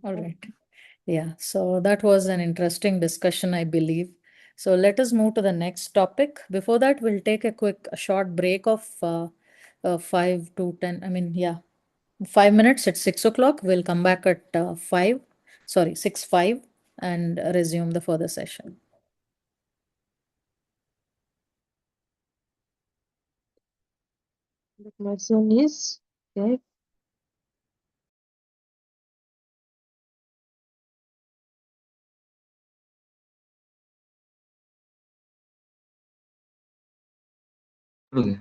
All right. Yeah, so that was an interesting discussion, I believe. So let us move to the next topic. Before that, we'll take a short break of 5 to 10. I mean, yeah, 5 minutes at 6 o'clock. We'll come back at 6:05 and resume the further session. My son is okay. Okay.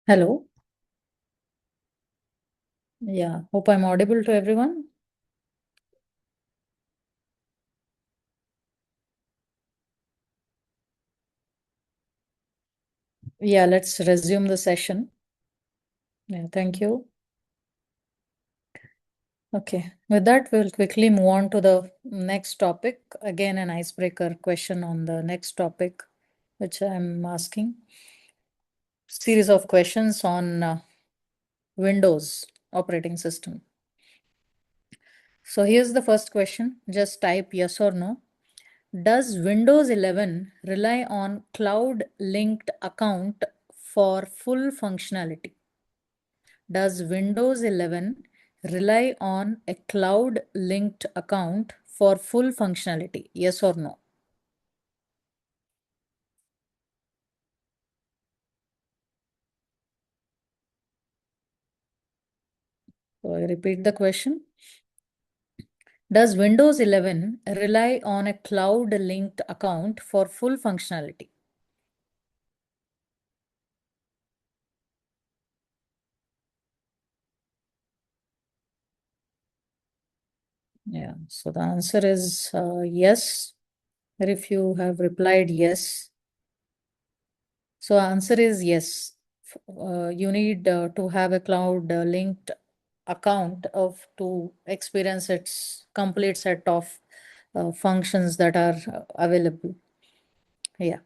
Hello. Yeah, hope I'm audible to everyone. Yeah, let's resume the session. Yeah, thank you. Okay, with that, we'll quickly move on to the next topic. Again, an icebreaker question on the next topic, which I'm asking. Series of questions on Windows operating system. So here's the first question. Just type yes or no. Does Windows 11 rely on cloud linked account for full functionality? Does Windows 11 rely on a cloud linked account for full functionality? Yes or no? So I repeat the question. Does Windows 11 rely on a cloud linked account for full functionality? Yeah, so the answer is yes. If you have replied yes, so answer is yes. You need to have a cloud linked account of to experience its complete set of functions that are available. Yeah.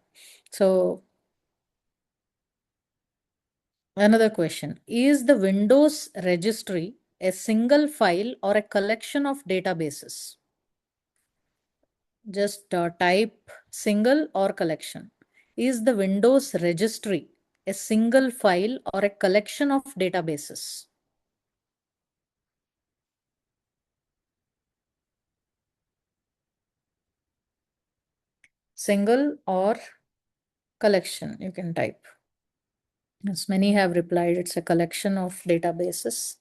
So another question, is the Windows registry a single file or a collection of databases? Just type single or collection. Is the Windows registry a single file or a collection of databases? Single or collection, you can type. As many have replied, it's a collection of databases.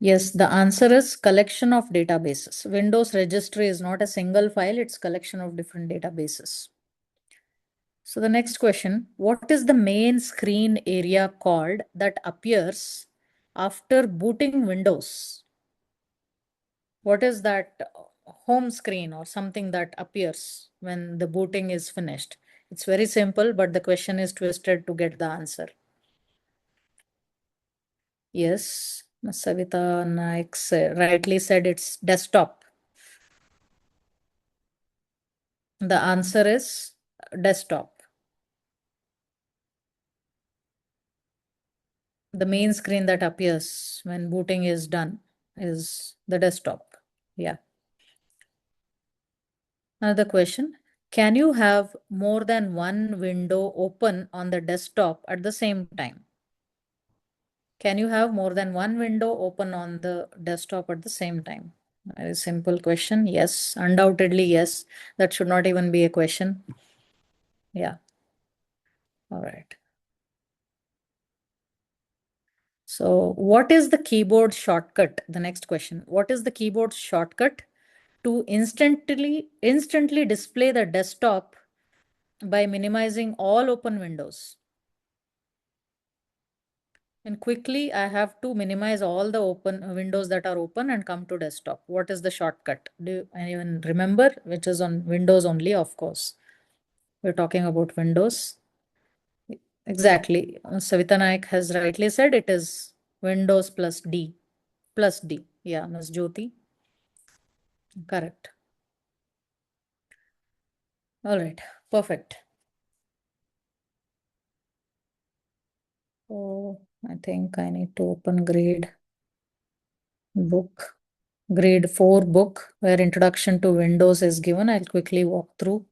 Yes, the answer is collection of databases. Windows registry is not a single file, it's collection of different databases. So the next question, what is the main screen area called that appears after booting Windows? What is that home screen or something that appears when the booting is finished? It's very simple, but the question is twisted to get the answer. Yes, Ms. Savita Naik rightly said it's desktop. The answer is desktop. The main screen that appears when booting is done is the desktop. Yeah. Another question. Can you have more than one window open on the desktop at the same time? Can you have more than one window open on the desktop at the same time? A simple question. Yes, undoubtedly, yes. That should not even be a question. Yeah. All right. So, what is the keyboard shortcut? The next question. What is the keyboard shortcut to instantly display the desktop by minimizing all open windows? And quickly, I have to minimize all the open windows that are open and come to desktop. What is the shortcut? Do anyone remember? Which is on Windows only, of course. We're talking about Windows. Exactly. Savita Naik has rightly said it is Windows plus D. Plus D. Yeah, Ms. Jyoti. Correct. All right. Perfect. So I think I need to open grade book. Grade 4 book where introduction to Windows is given. I'll quickly walk through.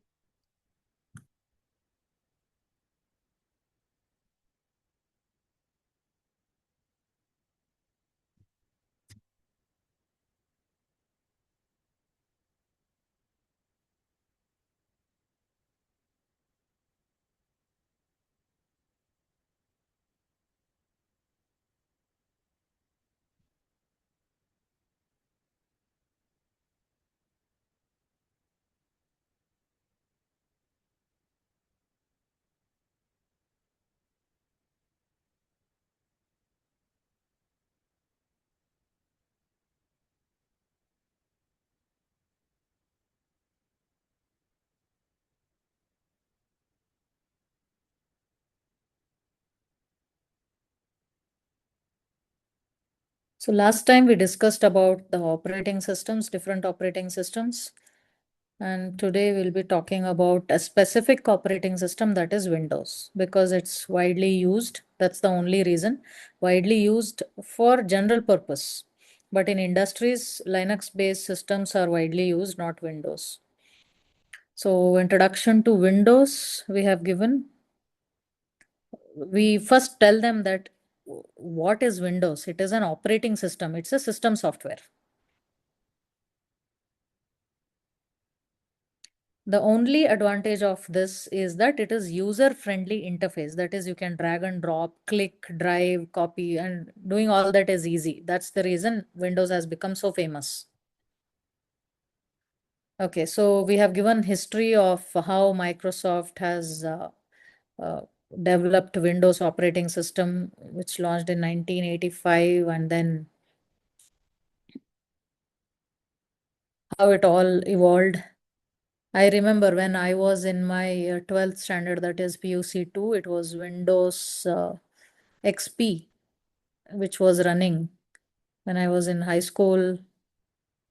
So last time we discussed about the operating systems, different operating systems. And today we'll be talking about a specific operating system, that is Windows, because it's widely used. That's the only reason. Widely used for general purpose. But in industries, Linux-based systems are widely used, not Windows. So introduction to Windows we have given. We first tell them that what is Windows? It is an operating system. It's a system software. The only advantage of this is that it is user-friendly interface. That is, you can drag and drop, click, drive, copy, and doing all that is easy. That's the reason Windows has become so famous. Okay, so we have given history of how Microsoft has uh, developed Windows operating system, which launched in 1985, and then how it all evolved. I remember when I was in my 12th standard, that is PUC 2, it was Windows XP, which was running when I was in high school.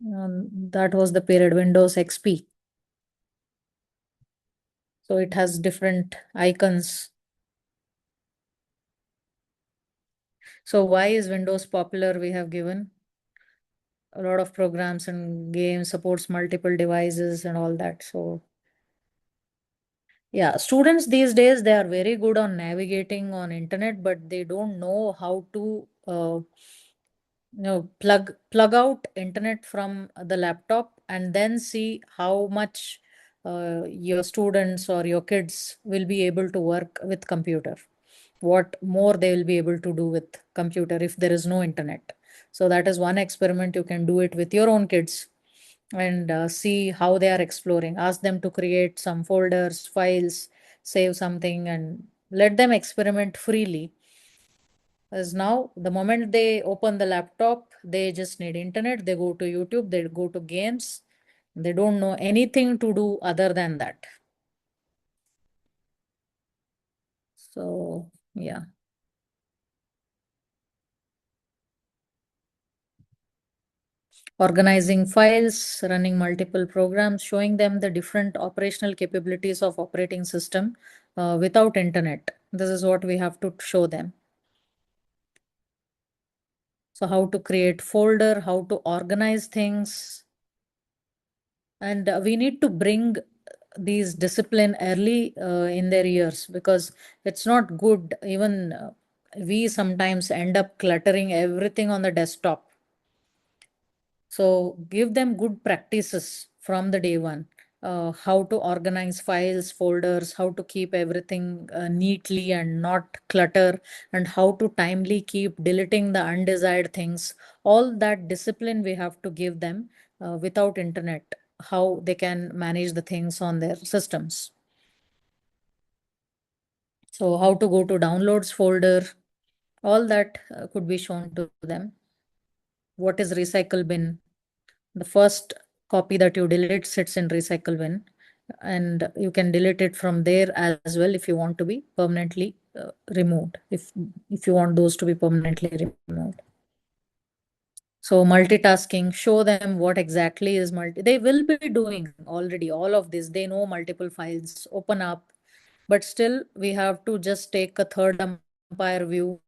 That was the period, Windows XP. So it has different icons. So why is Windows popular? We have given a lot of programs and games, supports multiple devices and all that. So yeah, students these days, they are very good on navigating on internet, but they don't know how to plug out internet from the laptop and then see how much your students or your kids will be able to work with computer, what more they will be able to do with computer if there is no internet. So that is one experiment. You can do it with your own kids and see how they are exploring. Ask them to create some folders, files, save something, and let them experiment freely. As now, the moment they open the laptop, they just need internet, they go to YouTube, they go to games. They don't know anything to do other than that. So, yeah. Organizing files, running multiple programs, showing them the different operational capabilities of operating system without internet. This is what we have to show them. So how to create folder, how to organize things. And we need to bring these discipline early in their years, because it's not good. Even we sometimes end up cluttering everything on the desktop. So give them good practices from the day one. How to organize files, folders, how to keep everything neatly and not clutter, and how to timely keep deleting the undesired things. All that discipline we have to give them without internet, how they can manage the things on their systems. So how to go to downloads folder, all that could be shown to them. What is recycle bin? The first copy that you delete sits in recycle bin, and you can delete it from there as well if you want to be permanently removed, if you want those to be permanently removed. So multitasking, show them what exactly is they will be doing already all of this. They know multiple files, open up, but still we have to just take a third umpire view,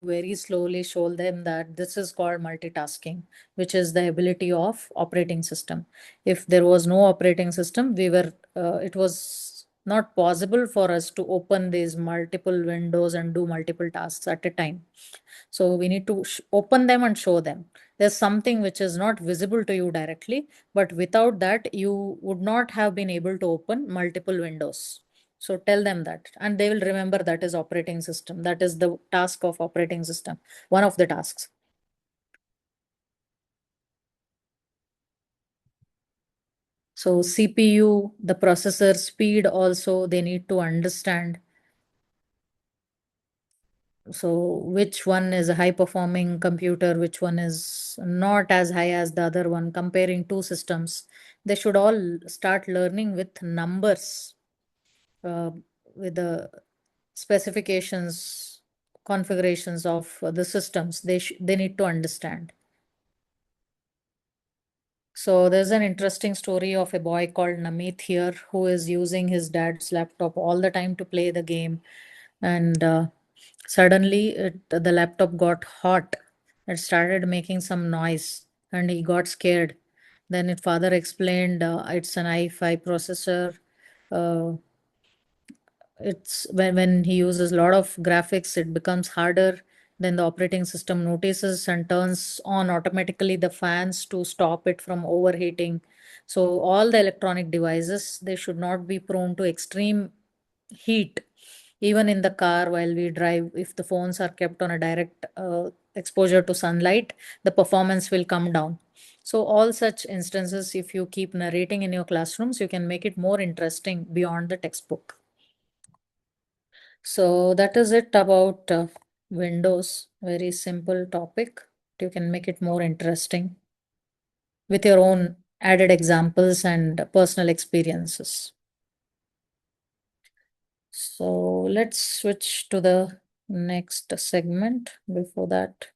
very slowly show them that this is called multitasking, which is the ability of operating system. If there was no operating system, it was not possible for us to open these multiple windows and do multiple tasks at a time. So we need to open them and show them. There's something which is not visible to you directly, but without that, you would not have been able to open multiple windows. So tell them that, and they will remember that is operating system. That is the task of operating system, one of the tasks. So CPU, the processor speed also, they need to understand. So which one is a high performing computer, which one is not as high as the other one, comparing two systems. They should all start learning with numbers, with the specifications configurations of the systems they need to understand. So there's an interesting story of a boy called Namit here who is using his dad's laptop all the time to play the game, and suddenly the laptop got hot. It started making some noise, and he got scared. Then his father explained it's an i5 processor. Uh, it's when he uses a lot of graphics, it becomes harder. Then the operating system notices and turns on automatically the fans to stop it from overheating. So all the electronic devices, they should not be prone to extreme heat. Even in the car while we drive, if the phones are kept on a direct exposure to sunlight, the performance will come down. So all such instances, if you keep narrating in your classrooms, you can make it more interesting beyond the textbook. So that is it about Windows. Very simple topic. You can make it more interesting with your own added examples and personal experiences. So let's switch to the next segment. Before that,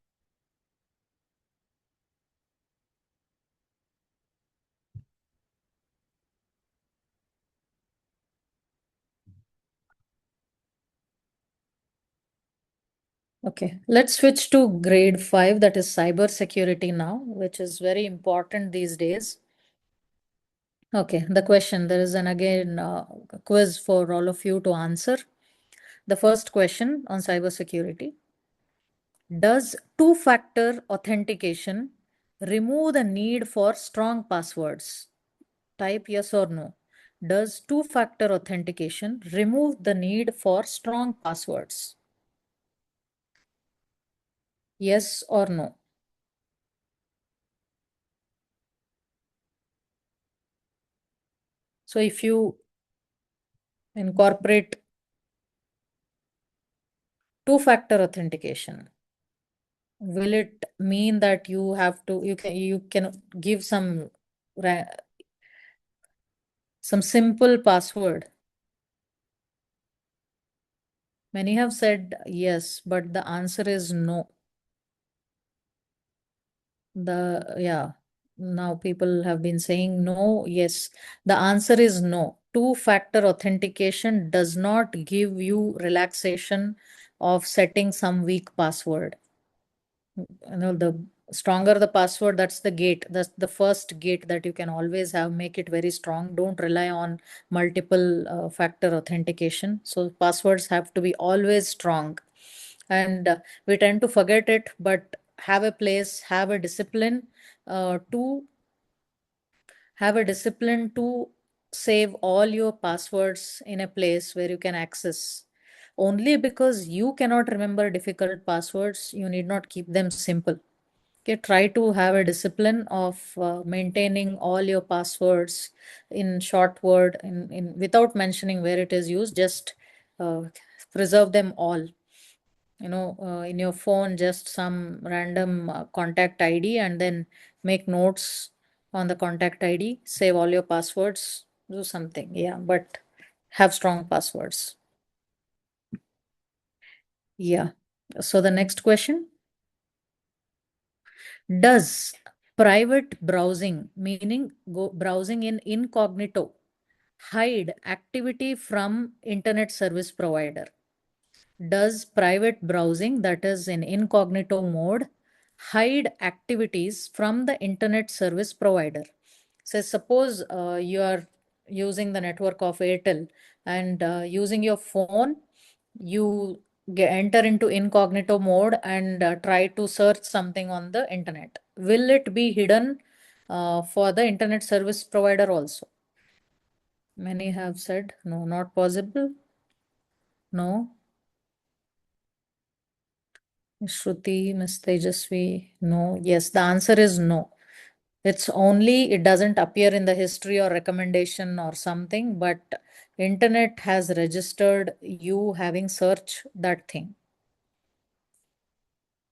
okay, let's switch to grade 5, that is cyber security now, which is very important these days. Okay, the question, there is an again quiz for all of you to answer. The first question on cyber security: does two-factor authentication remove the need for strong passwords? Type yes or no. Does two-factor authentication remove the need for strong passwords? Yes or no? So if you incorporate two-factor authentication, will it mean that you can give some simple password? Many have said yes, but the answer is no. Now people have been saying no, yes. The answer is no. Two-factor authentication does not give you relaxation of setting some weak password. The stronger the password, that's the gate. That's the first gate that you can always have. Make it very strong. Don't rely on multiple factor authentication. So passwords have to be always strong. And we tend to forget it, but have a place, to have a discipline to save all your passwords in a place where you can access. Only because you cannot remember difficult passwords, you need not keep them simple. Okay, try to have a discipline of maintaining all your passwords in short word, in without mentioning where it is used. Just uh, preserve them all. In your phone, just some random contact ID, and then make notes on the contact ID. Save all your passwords. Do something, yeah, but have strong passwords. Yeah. So the next question. Does private browsing, meaning browsing in incognito, hide activity from internet service provider? Does private browsing, that is in incognito mode, hide activities from the internet service provider? So suppose you are using the network of Airtel, and using your phone, you enter into incognito mode and try to search something on the internet. Will it be hidden for the internet service provider also? Many have said no, not possible. No. Shruti, Miss Tejasvi, no. Yes, the answer is no. It doesn't appear in the history or recommendation or something, but internet has registered you having searched that thing.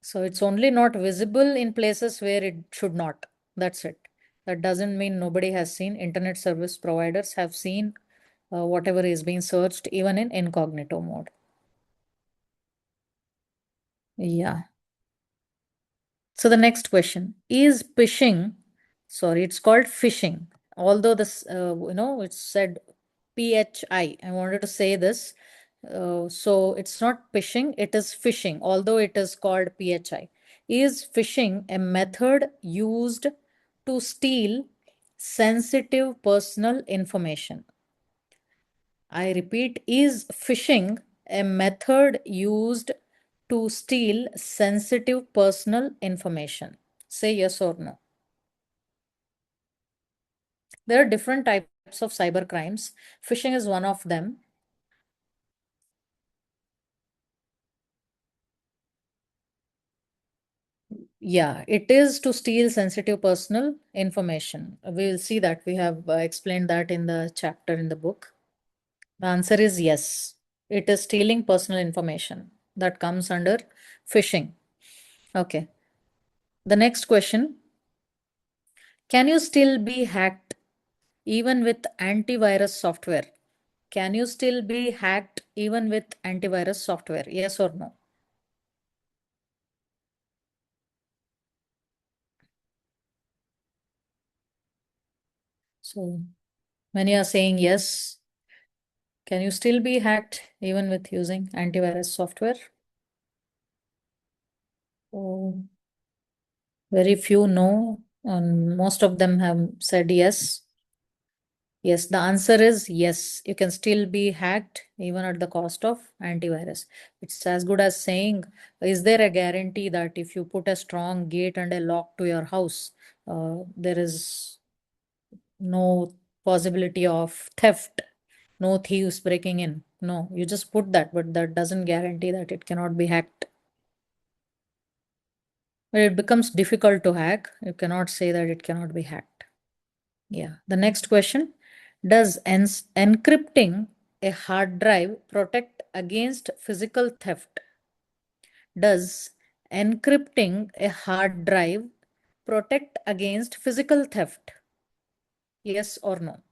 So it's only not visible in places where it should not. That's it. That doesn't mean nobody has seen. Internet service providers have seen whatever is being searched, even in incognito mode. Yeah. So the next question is phishing. Sorry, it's called phishing. Although this, it's said PHI. I wanted to say this. So it's not phishing, it is phishing, although it is called PHI. Is phishing a method used to steal sensitive personal information? I repeat, is phishing a method used to steal sensitive personal information? Say yes or no. There are different types of cyber crimes. Phishing is one of them. Yeah, it is to steal sensitive personal information. We will see that. We have explained that in the chapter in the book. The answer is yes. It is stealing personal information. That comes under phishing. Okay. The next question. Can you still be hacked even with antivirus software? Can you still be hacked even with antivirus software? Yes or no? So many are saying yes. Can you still be hacked even with using antivirus software? Oh, very few no, and most of them have said yes. Yes, the answer is yes. You can still be hacked even at the cost of antivirus. It's as good as saying, is there a guarantee that if you put a strong gate and a lock to your house, there is no possibility of theft, no thieves breaking in? No, you just put that, but that doesn't guarantee that it cannot be hacked. When it becomes difficult to hack, you cannot say that it cannot be hacked. Yeah. The next question, does encrypting a hard drive protect against physical theft? Does encrypting a hard drive protect against physical theft? Yes or no?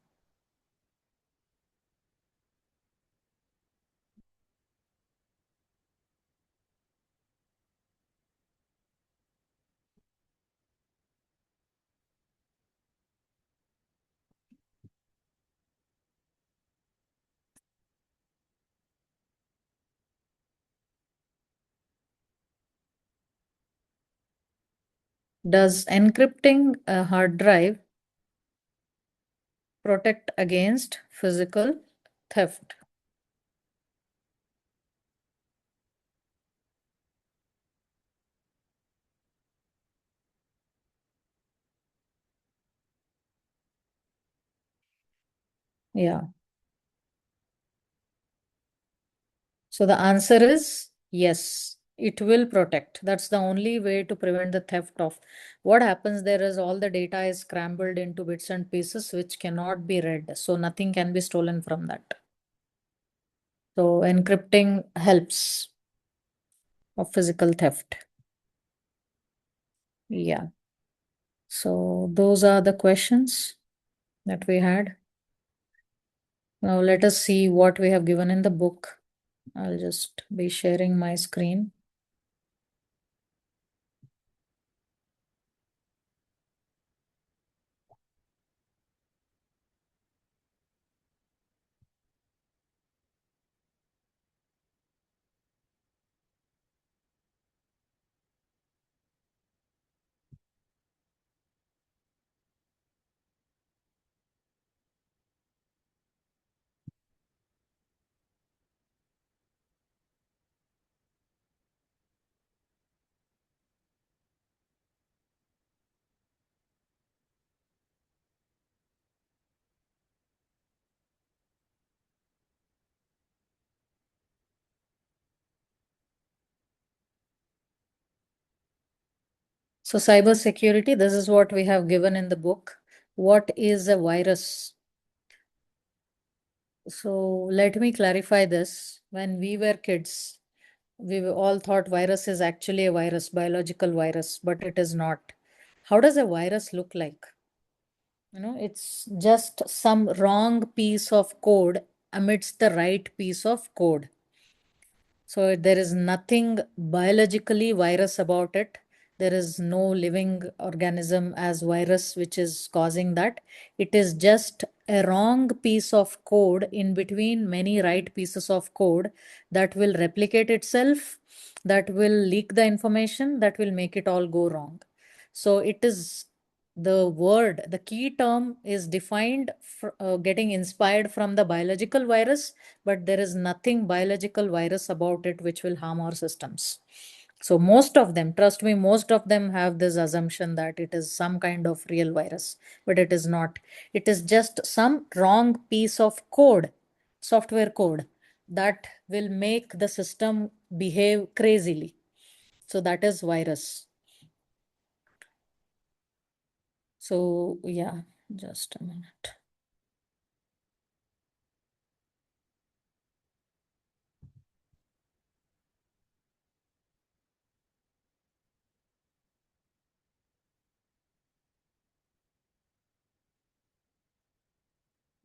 Does encrypting a hard drive protect against physical theft? Yeah. So the answer is yes, it will protect. That's the only way to prevent the theft of. What happens there is all the data is scrambled into bits and pieces which cannot be read. So nothing can be stolen from that. So encrypting helps of physical theft. Yeah. So those are the questions that we had. Now let us see what we have given in the book. I'll just be sharing my screen. So cybersecurity, this is what we have given in the book. What is a virus? So let me clarify this. When we were kids, all thought virus is actually a virus, biological virus, but it is not. How does a virus look like? It's just some wrong piece of code amidst the right piece of code. So there is nothing biologically virus about it. There is no living organism as virus which is causing that. It is just a wrong piece of code in between many right pieces of code that will replicate itself, that will leak the information, that will make it all go wrong. So it is the key term is defined getting inspired from the biological virus, but there is nothing biological virus about it which will harm our systems. So most of them, trust me, most of them have this assumption that it is some kind of real virus, but it is not. It is just some wrong piece of code, software code, that will make the system behave crazily. So that is virus. So yeah, just a minute.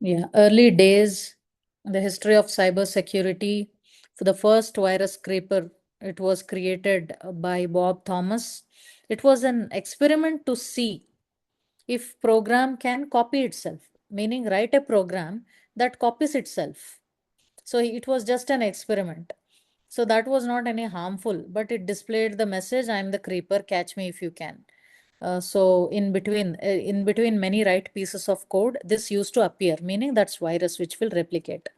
Yeah, early days, the history of cybersecurity. For the first virus scraper, it was created by Bob Thomas. It was an experiment to see if program can copy itself, meaning write a program that copies itself. So it was just an experiment. So that was not any harmful, but it displayed the message, I'm the creeper, catch me if you can. So in between many right pieces of code, this used to appear, meaning that's virus which will replicate.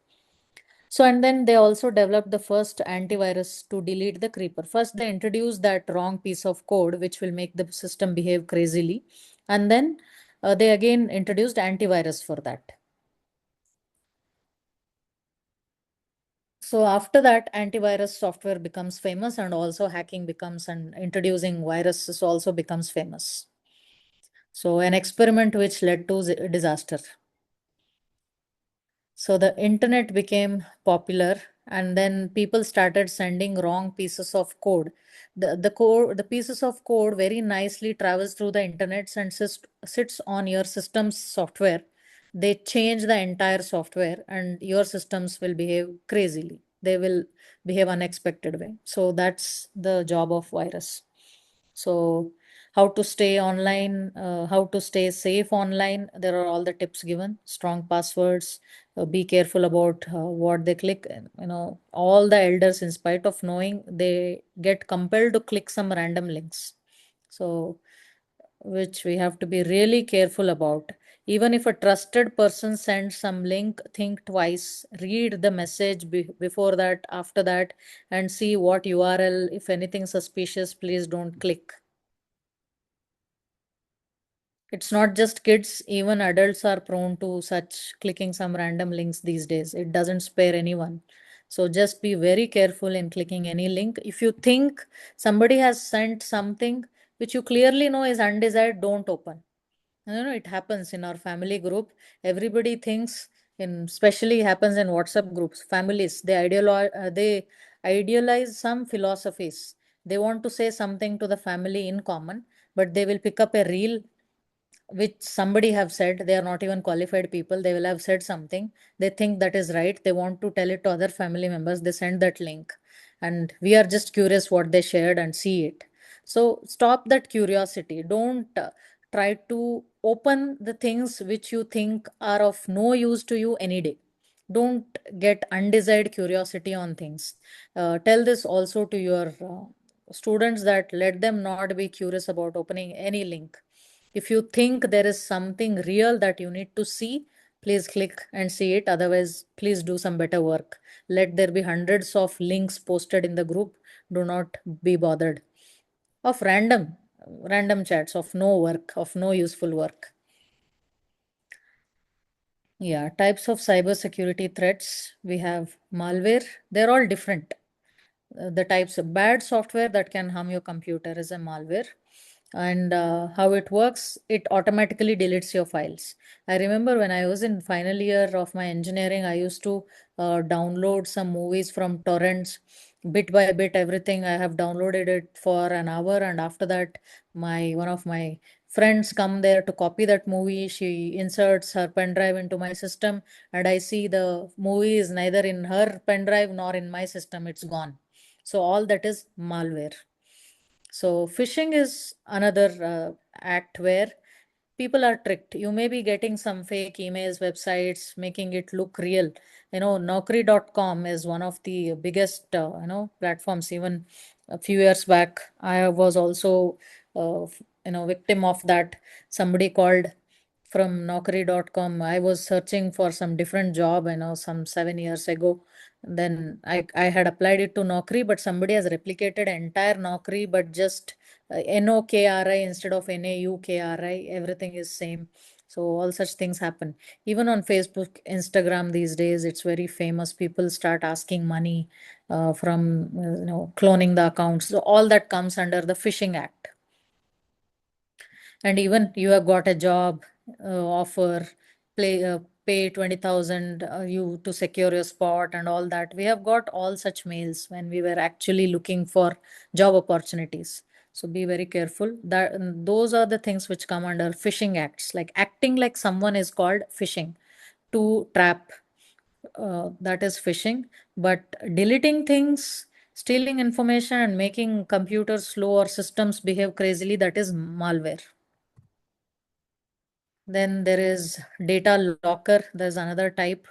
So and then they also developed the first antivirus to delete the creeper. First, they introduced that wrong piece of code which will make the system behave crazily, and then they again introduced antivirus for that. So after that, antivirus software becomes famous, and also hacking becomes, and introducing viruses also becomes famous. So an experiment which led to disaster. So the internet became popular, and then people started sending wrong pieces of code. The pieces of code very nicely travels through the internet and sits on your system's software. They change the entire software, and your systems will behave crazily. They will behave unexpected way. So that's the job of virus. So how to stay online, how to stay safe online. There are all the tips given, strong passwords, be careful about what they click. All the elders, in spite of knowing, they get compelled to click some random links. So, which we have to be really careful about. Even if a trusted person sends some link, think twice, read the message before that, after that, and see what URL. If anything suspicious, please don't click. It's not just kids, even adults are prone to such clicking some random links these days. It doesn't spare anyone. So just be very careful in clicking any link. If you think somebody has sent something which you clearly know is undesired, don't open. It happens in our family group. Everybody thinks, especially happens in WhatsApp groups, families, they idealize some philosophies. They want to say something to the family in common, but they will pick up a reel which somebody have said. They are not even qualified people. They will have said something, they think that is right, they want to tell it to other family members, they send that link, and we are just curious what they shared and see it. So stop that curiosity. Don't try to open the things which you think are of no use to you any day. Don't get undesired curiosity on things. Tell this also to your students, that let them not be curious about opening any link. If you think there is something real that you need to see, please click and see it. Otherwise, please do some better work. Let there be hundreds of links posted in the group. Do not be bothered of random chats of no work, of no useful work. Yeah, types of cybersecurity threats. We have malware. They're all different. The types of bad software that can harm your computer is a malware. And how it works, it automatically deletes your files. I remember when I was in final year of my engineering, I used to download some movies from torrents. Bit by bit, everything I have downloaded it for an hour, and after that, my one of my friends come there to copy that movie. She inserts her pen drive into my system, and I see the movie is neither in her pen drive nor in my system. It's gone. So all that is malware. So phishing is another act where people are tricked. You may be getting some fake emails, websites, making it look real. Naukri.com is one of the biggest, platforms. Even a few years back, I was also, victim of that. Somebody called from Naukri.com. I was searching for some different job, some 7 years ago. Then I had applied it to Naukri, but somebody has replicated entire Naukri, but just NOKRI instead of NAUKRI. Everything is same. So all such things happen. Even on Facebook, Instagram these days, it's very famous. People start asking money from cloning the accounts. So all that comes under the Phishing Act. And even you have got a job offer, pay 20,000 you to secure your spot and all that. We have got all such mails when we were actually looking for job opportunities. So be very careful. That those are the things which come under phishing acts, like acting like someone is called phishing to trap. That is phishing. But deleting things, stealing information, and making computers slow or systems behave crazily, that is malware. Then there is data locker. There's another type.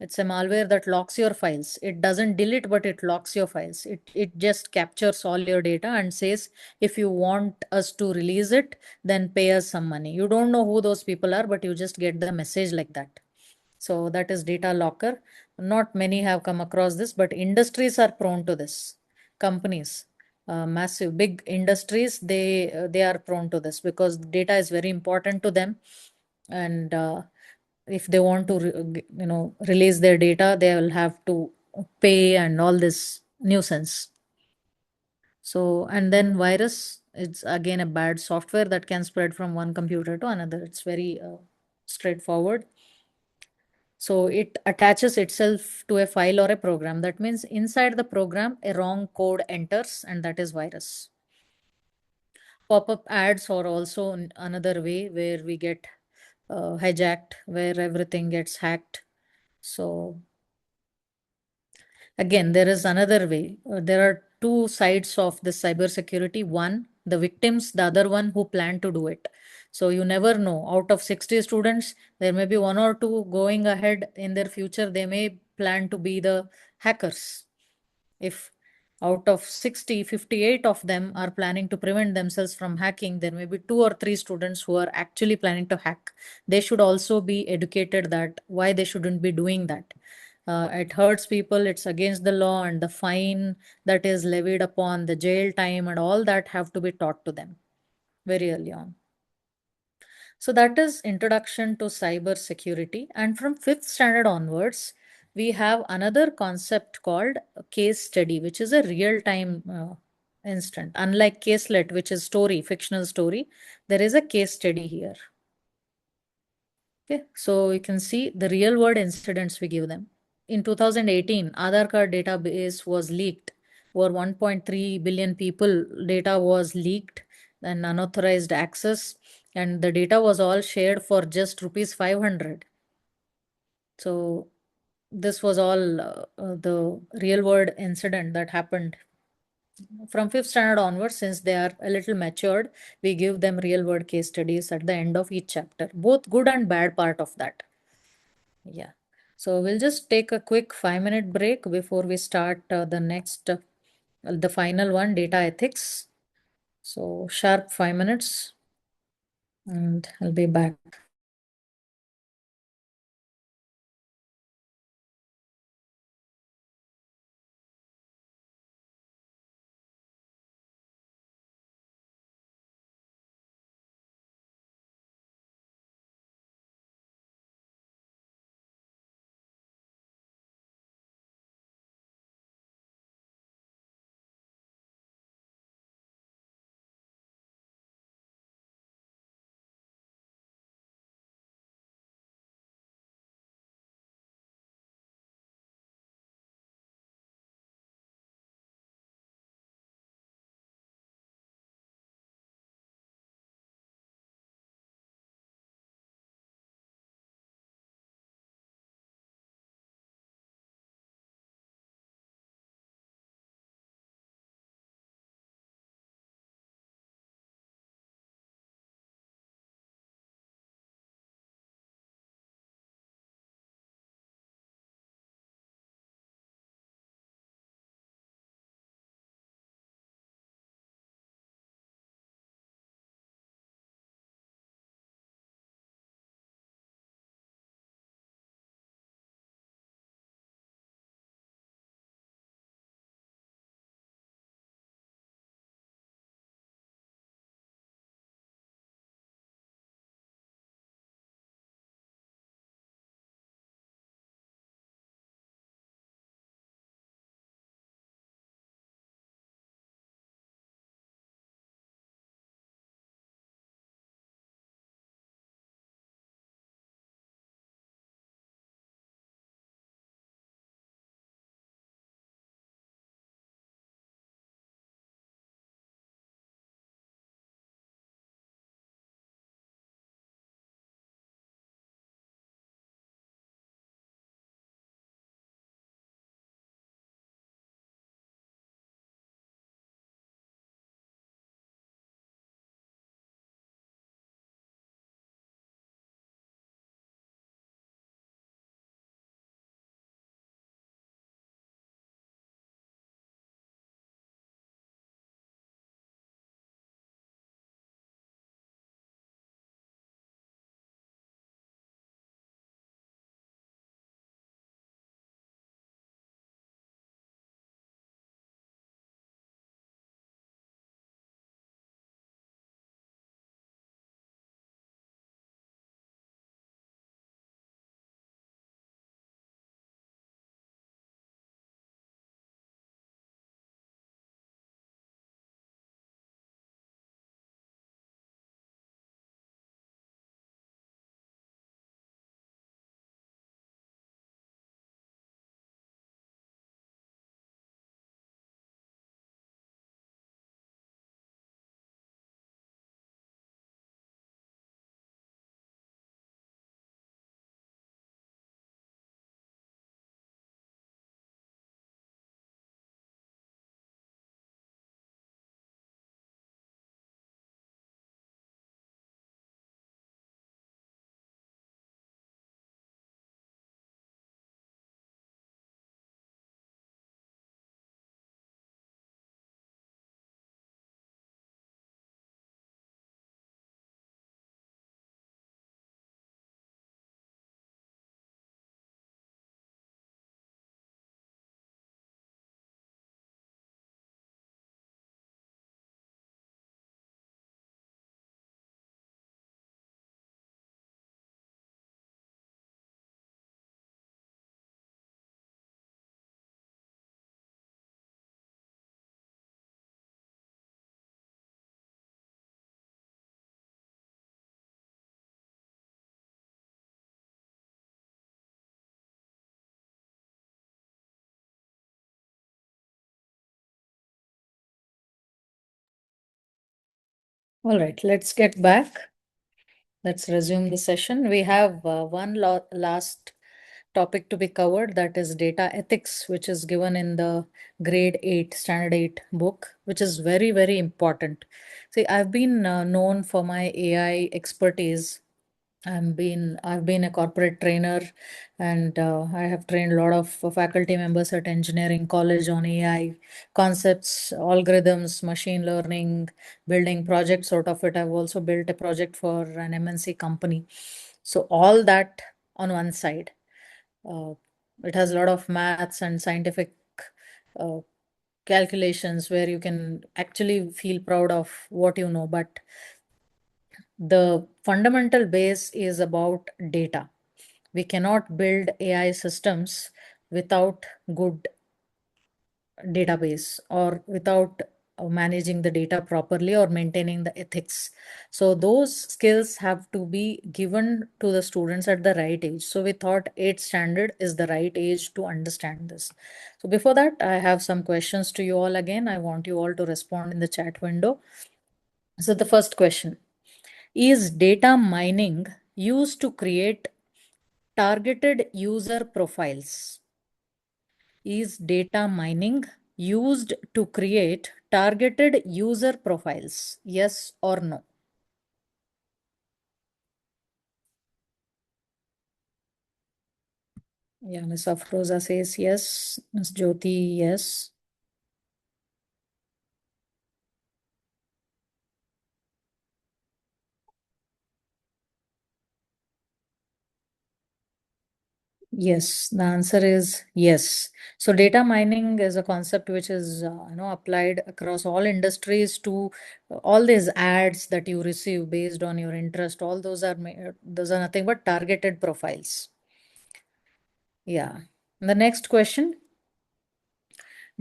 It's a malware that locks your files. It doesn't delete, but it locks your files. It just captures all your data and says, if you want us to release it, then pay us some money. You don't know who those people are, but you just get the message like that. So that is data locker. Not many have come across this, but industries are prone to this. Companies, massive big industries, they are prone to this because data is very important to them, and if they want to release their data, they will have to pay and all this nuisance. So, and then virus, it's again a bad software that can spread from one computer to another. It's very straightforward. So it attaches itself to a file or a program. That means inside the program, a wrong code enters, and that is virus. Pop-up ads are also another way where we get hijacked, where everything gets hacked. So again, there is another way. There are two sides of the cybersecurity. One, the victims, the other one who plan to do it. So you never know. Out of 60 students, there may be one or two going ahead in their future. They may plan to be the hackers. If out of 60, 58 of them are planning to prevent themselves from hacking, there may be two or three students who are actually planning to hack. They should also be educated that why they shouldn't be doing that. It hurts people, it's against the law, and the fine that is levied upon, the jail time, and all that have to be taught to them very early on. So that is introduction to cyber security. And from fifth standard onwards, we have another concept called case study, which is a real-time instant. Unlike caselet, which is story, fictional story, there is a case study here. Okay, so you can see the real world incidents we give them. In 2018, Aadhaar card database was leaked. Over 1.3 billion people data was leaked and unauthorized access, and the data was all shared for just rupees 500. So this was all the real world incident that happened. From fifth standard onwards, since they are a little matured, we give them real world case studies at the end of each chapter, both good and bad part of that. Yeah. So we'll just take a quick 5-minute break before we start the next, the final one, data ethics. So sharp 5 minutes, and I'll be back. All right, let's get back. Let's resume the session. We have one last topic to be covered, that is data ethics, which is given in the grade 8, standard 8 book, which is very, very important. See, I've been known for my AI expertise. I've been a corporate trainer, and I have trained a lot of faculty members at engineering college on AI concepts, algorithms, machine learning, building projects out of it. I've also built a project for an MNC company. So all that on one side. Uh, it has a lot of maths and scientific uh, calculations where you can actually feel proud of what you know, but the fundamental base is about data. We cannot build AI systems without good database or without managing the data properly or maintaining the ethics. So those skills have to be given to the students at the right age. So we thought 8th standard is the right age to understand this. So before that, I have some questions to you all again. I want you all to respond in the chat window. So the first question: is data mining used to create targeted user profiles? Is data mining used to create targeted user profiles? Yes or no? Yeah, Ms. Afroza says yes. Ms. Jyoti, yes. Yes, the answer is yes. So data mining is a concept which is applied across all industries to all these ads that you receive based on your interest. All those are nothing but targeted profiles. Yeah. The next question: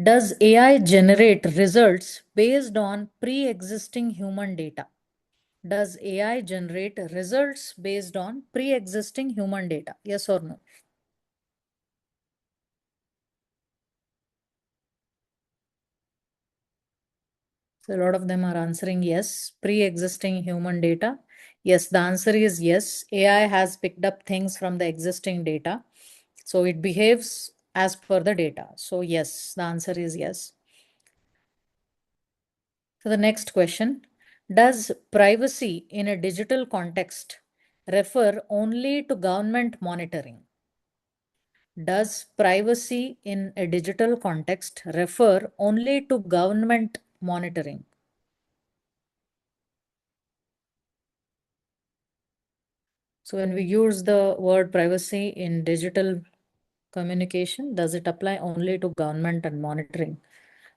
does AI generate results based on pre-existing human data? Does AI generate results based on pre-existing human data? Yes or no? So a lot of them are answering yes. Pre-existing human data. Yes, the answer is yes. AI has picked up things from the existing data. So it behaves as per the data. So yes, the answer is yes. So the next question: does privacy in a digital context refer only to government monitoring? Does privacy in a digital context refer only to government monitoring? So when we use the word privacy in digital communication, does it apply only to government and monitoring?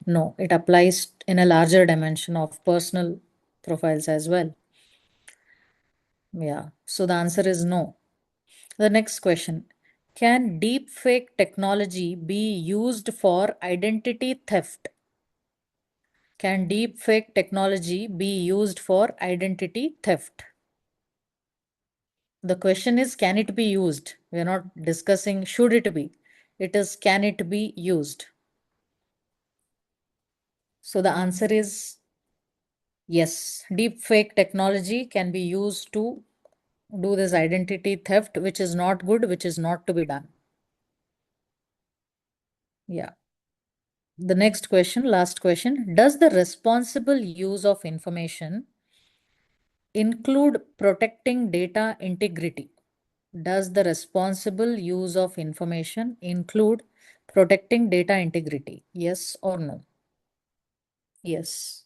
No, it applies in a larger dimension of personal profiles as well. Yeah, so the answer is no. The next question: can deepfake technology be used for identity theft? Can deepfake technology be used for identity theft? The question is, can it be used? We are not discussing should it be. It is, can it be used? So the answer is yes. Deepfake technology can be used to do this identity theft, which is not good, which is not to be done. Yeah. The next question, last question: does the responsible use of information include protecting data integrity? Does the responsible use of information include protecting data integrity? Yes or no? Yes.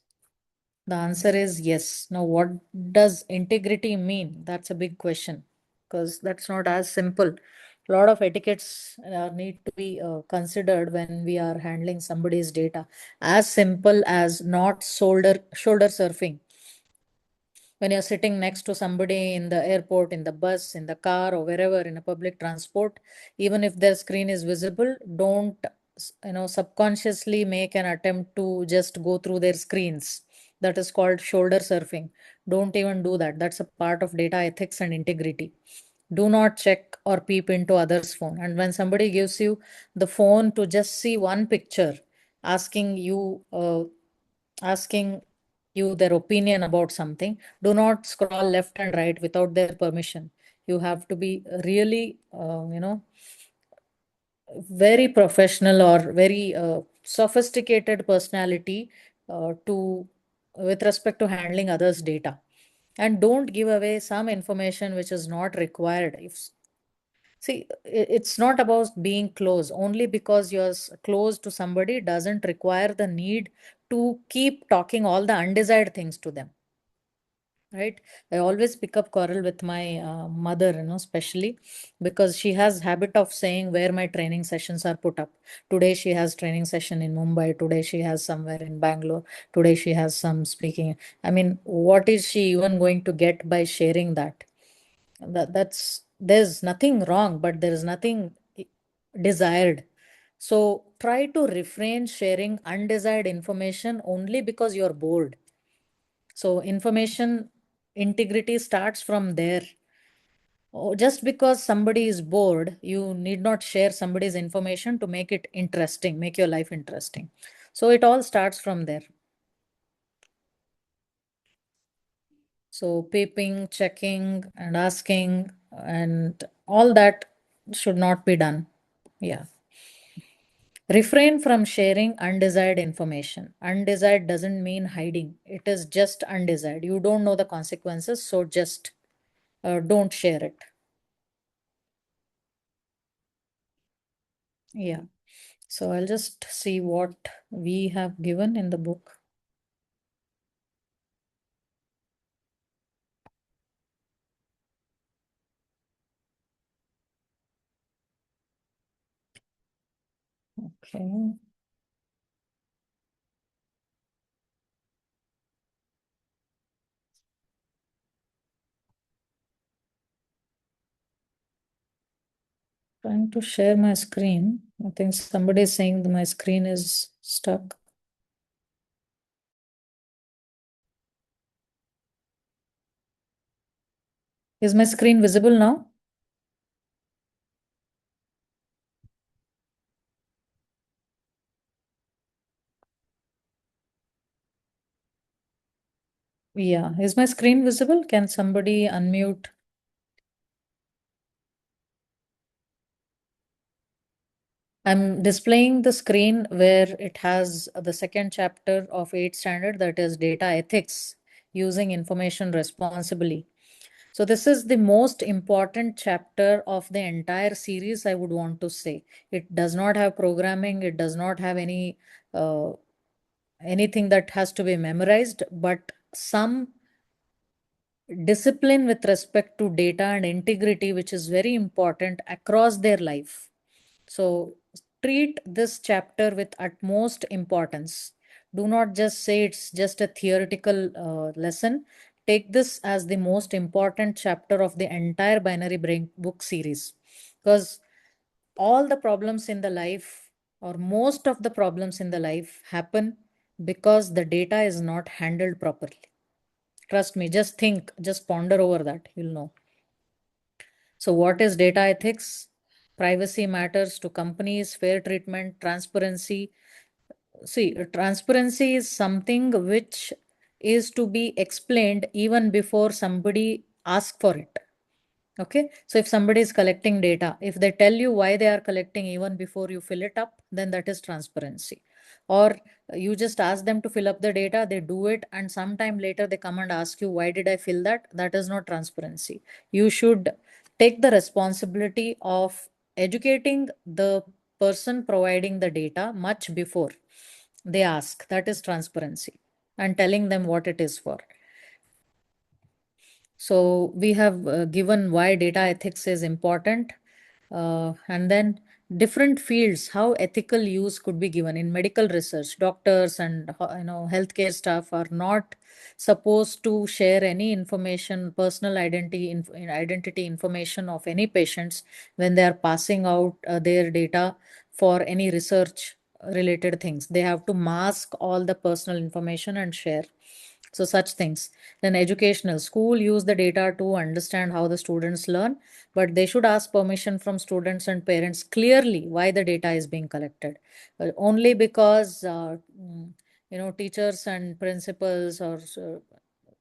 The answer is yes. Now, what does integrity mean? That's a big question because that's not as simple. A lot of etiquettes need to be considered when we are handling somebody's data. As simple as not shoulder surfing. When you're sitting next to somebody in the airport, in the bus, in the car, or wherever in a public transport, even if their screen is visible, don't subconsciously make an attempt to just go through their screens. That is called shoulder surfing. Don't even do that. That's a part of data ethics and integrity. Do not check or peep into others' phone. And when somebody gives you the phone to just see one picture, asking you asking you their opinion about something, do not scroll left and right without their permission. You have to be really, very professional or very sophisticated personality to with respect to handling others' data. And don't give away some information which is not required. If See, it's not about being close. Only because you're close to somebody doesn't require the need to keep talking all the undesired things to them. Right? I always pick up quarrel with my mother, especially because she has habit of saying where my training sessions are put up. Today she has training session in Mumbai. Today she has somewhere in Bangalore. Today she has some speaking. I mean, what is she even going to get by sharing that? That's there's nothing wrong, but there is nothing desired. So try to refrain sharing undesired information only because you're bored. So information integrity starts from there. Just because somebody is bored, you need not share somebody's information to make it interesting, make your life interesting. So it all starts from there. So peeping, checking, and asking, and all that should not be done. Yeah. Refrain from sharing undesired information. Undesired doesn't mean hiding. It is just undesired. You don't know the consequences, so just don't share it. Yeah. So I'll just see what we have given in the book. Okay. Trying to share my screen. I think somebody is saying that my screen is stuck. Is my screen visible now? Yeah. Is my screen visible? Can somebody unmute? I'm displaying the screen where it has the second chapter of 8th standard, that is data ethics, using information responsibly. So this is the most important chapter of the entire series, I would want to say. It does not have programming, it does not have uh, anything that has to be memorized, but some discipline with respect to data and integrity, which is very important across their life. So treat this chapter with utmost importance. Do not just say it's just a theoretical lesson. Take this as the most important chapter of the entire binary brain book series, because all the problems in the life, or most of the problems in the life, happen because the data is not handled properly. Trust me, just think, just ponder over that, you'll know. So what is data ethics? Privacy matters to companies, fair treatment, transparency. See, transparency is something which is to be explained even before somebody asks for it. Okay, so if somebody is collecting data, if they tell you why they are collecting even before you fill it up, then that is transparency. Or you just ask them to fill up the data, they do it, and sometime later they come and ask you, why did I fill that? That is not transparency. You should take the responsibility of educating the person providing the data much before they ask. That is transparency, and telling them what it is for. So we have given why data ethics is important, and then different fields, how ethical use could be given in medical research. Doctors and healthcare staff are not supposed to share any information, personal identity information of any patients when they are passing out their data for any research related things. They have to mask all the personal information and share. So such things. Then educational, school use the data to understand how the students learn, but they should ask permission from students and parents clearly why the data is being collected. Only because teachers and principals or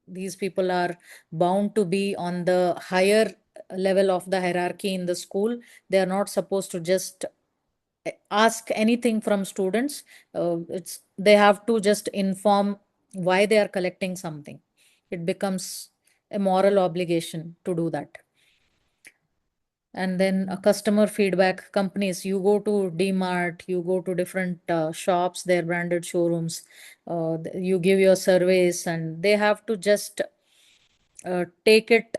these people are bound to be on the higher level of the hierarchy in the school. They are not supposed to just ask anything from students. It's they have to just inform why they are collecting something. It becomes a moral obligation to do that. And then a customer feedback companies, you go to DMart, you go to different shops, their branded showrooms, you give your surveys, and they have to just take it,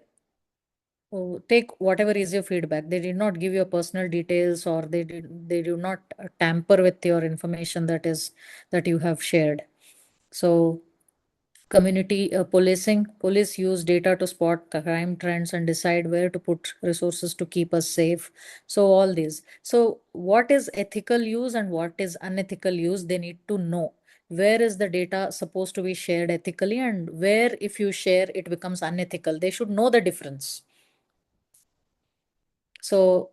take whatever is your feedback. They did not give your personal details, or they do not tamper with your information that you have shared. So community policing, police use data to spot crime trends and decide where to put resources to keep us safe. So all these, so what is ethical use and what is unethical use, they need to know. Where is the data supposed to be shared ethically, and where if you share it becomes unethical, they should know the difference. So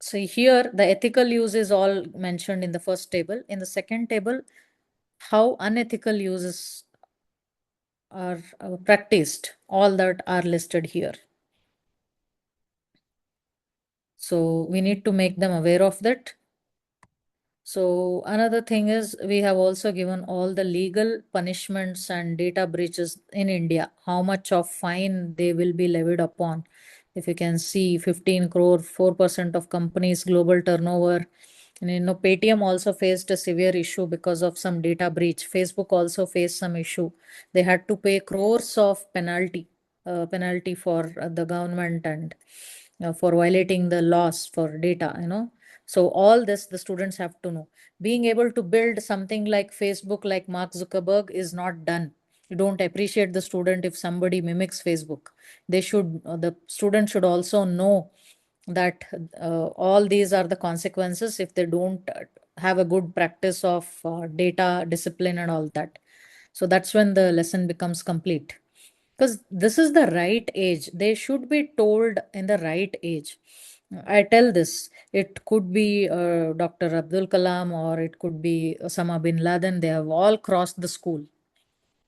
here the ethical use is all mentioned in the first table. In the second table, how unethical uses are practiced, all that are listed here. So we need to make them aware of that. So another thing is we have also given all the legal punishments and data breaches in India, how much of fine they will be levied upon. If you can see 15 crore, 4% of companies' global turnover. And Paytm also faced a severe issue because of some data breach. Facebook also faced some issue. They had to pay crores of penalty for the government and for violating the laws for data. So all this the students have to know. Being able to build something like Facebook, like Mark Zuckerberg, is not done. You don't appreciate the student if somebody mimics Facebook. The student should also know that all these are the consequences if they don't have a good practice of data discipline and all that. So that's when the lesson becomes complete, because this is the right age. They should be told in the right age. I tell this, it could be Dr. Abdul Kalam, or it could be Osama bin Laden. They have all crossed the school.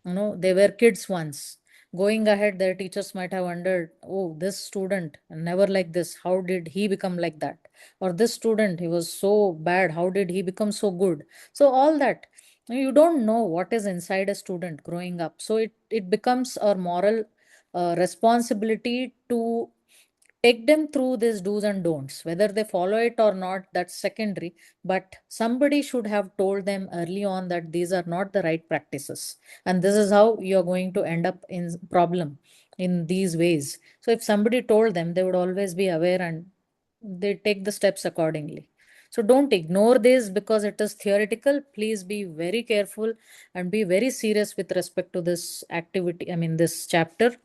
They were kids once. Going ahead, their teachers might have wondered, oh, this student, never like this. How did he become like that? Or this student, he was so bad. How did he become so good? So, all that. You don't know what is inside a student growing up. So, it becomes our moral responsibility to take them through these do's and don'ts. Whether they follow it or not, that's secondary. But somebody should have told them early on that these are not the right practices, and this is how you're going to end up in problem in these ways. So if somebody told them, they would always be aware and they take the steps accordingly. So don't ignore this because it is theoretical. Please be very careful and be very serious with respect to this activity, I mean, this chapter.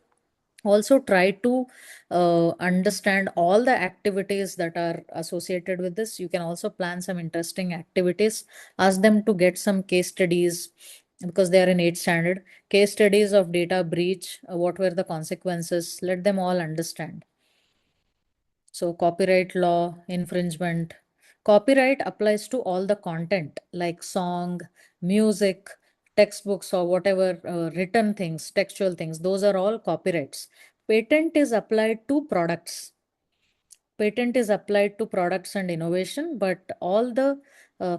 Also try to understand all the activities that are associated with this. You can also plan some interesting activities. Ask them to get some case studies, because they are in 8th standard. Case studies of data breach, what were the consequences, let them all understand. So copyright law, infringement. Copyright applies to all the content like song, music, textbooks, or whatever written things, textual things. Those are all copyrights. Patent is applied to products. Patent is applied to products and innovation, but all the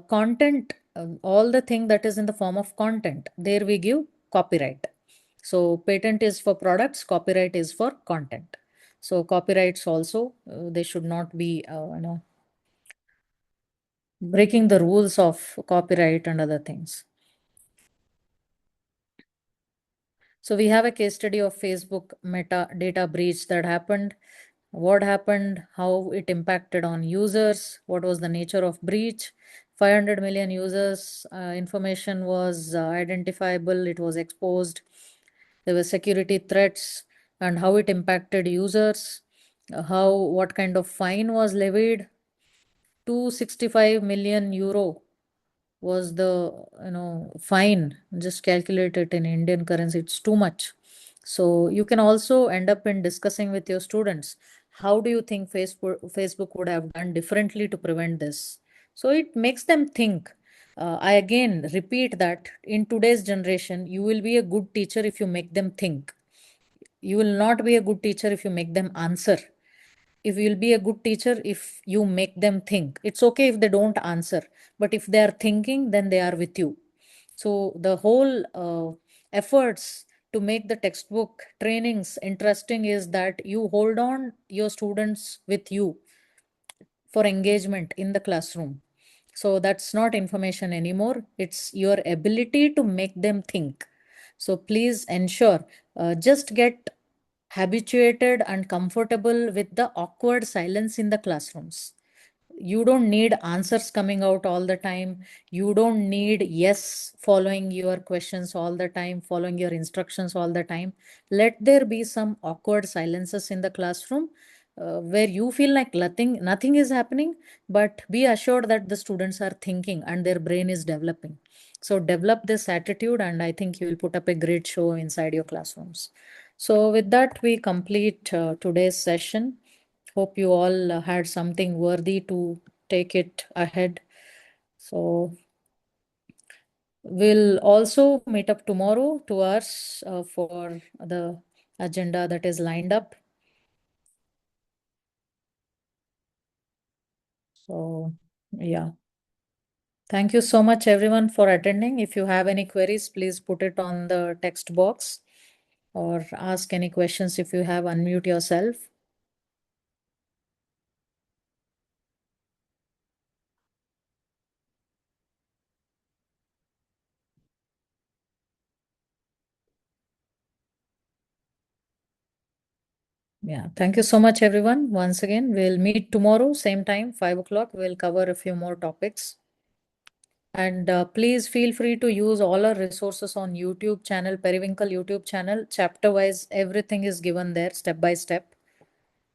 content, all the thing that is in the form of content, there we give copyright. So patent is for products, copyright is for content. So copyrights also, they should not be, breaking the rules of copyright and other things. So we have a case study of Facebook meta data breach that happened. What happened, how it impacted on users, what was the nature of breach. 500 million users, information was identifiable, it was exposed. There were security threats and how it impacted users, what kind of fine was levied. 265 million euro was the fine. Just calculate it in Indian currency, it's too much. So you can also end up in discussing with your students, how do you think Facebook would have done differently to prevent this. So it makes them think. I again repeat that in today's generation, you will be a good teacher if you make them think. You will not be a good teacher if you make them answer. If you will be a good teacher if you make them think. It's okay if they don't answer, but if they are thinking, then they are with you. So the whole efforts to make the textbook trainings interesting is that you hold on your students with you for engagement in the classroom. So that's not information anymore. It's your ability to make them think. So please ensure, just get habituated and comfortable with the awkward silence in the classrooms. You don't need answers coming out all the time. You don't need yes following your questions all the time, following your instructions all the time. Let there be some awkward silences in the classroom, where you feel like nothing is happening, but be assured that the students are thinking and their brain is developing. So develop this attitude, and I think you will put up a great show inside your classrooms. So with that, we complete today's session. Hope you all had something worthy to take it ahead. So we'll also meet up tomorrow 2 hours for the agenda that is lined up. So yeah. Thank you so much everyone for attending. If you have any queries, please put it on the text box or ask any questions if you have, unmute yourself. Yeah, thank you so much, everyone. Once again, we'll meet tomorrow, same time, 5 o'clock. We'll cover a few more topics. And please feel free to use all our resources on YouTube channel, Periwinkle YouTube channel. Chapter wise, everything is given there step by step.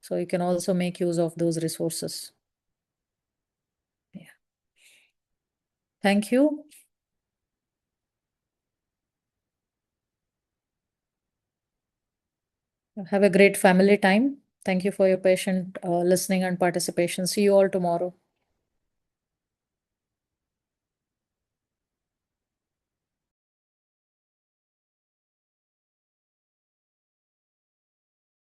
So you can also make use of those resources. Yeah. Thank you. Have a great family time. Thank you for your patient listening and participation. See you all tomorrow.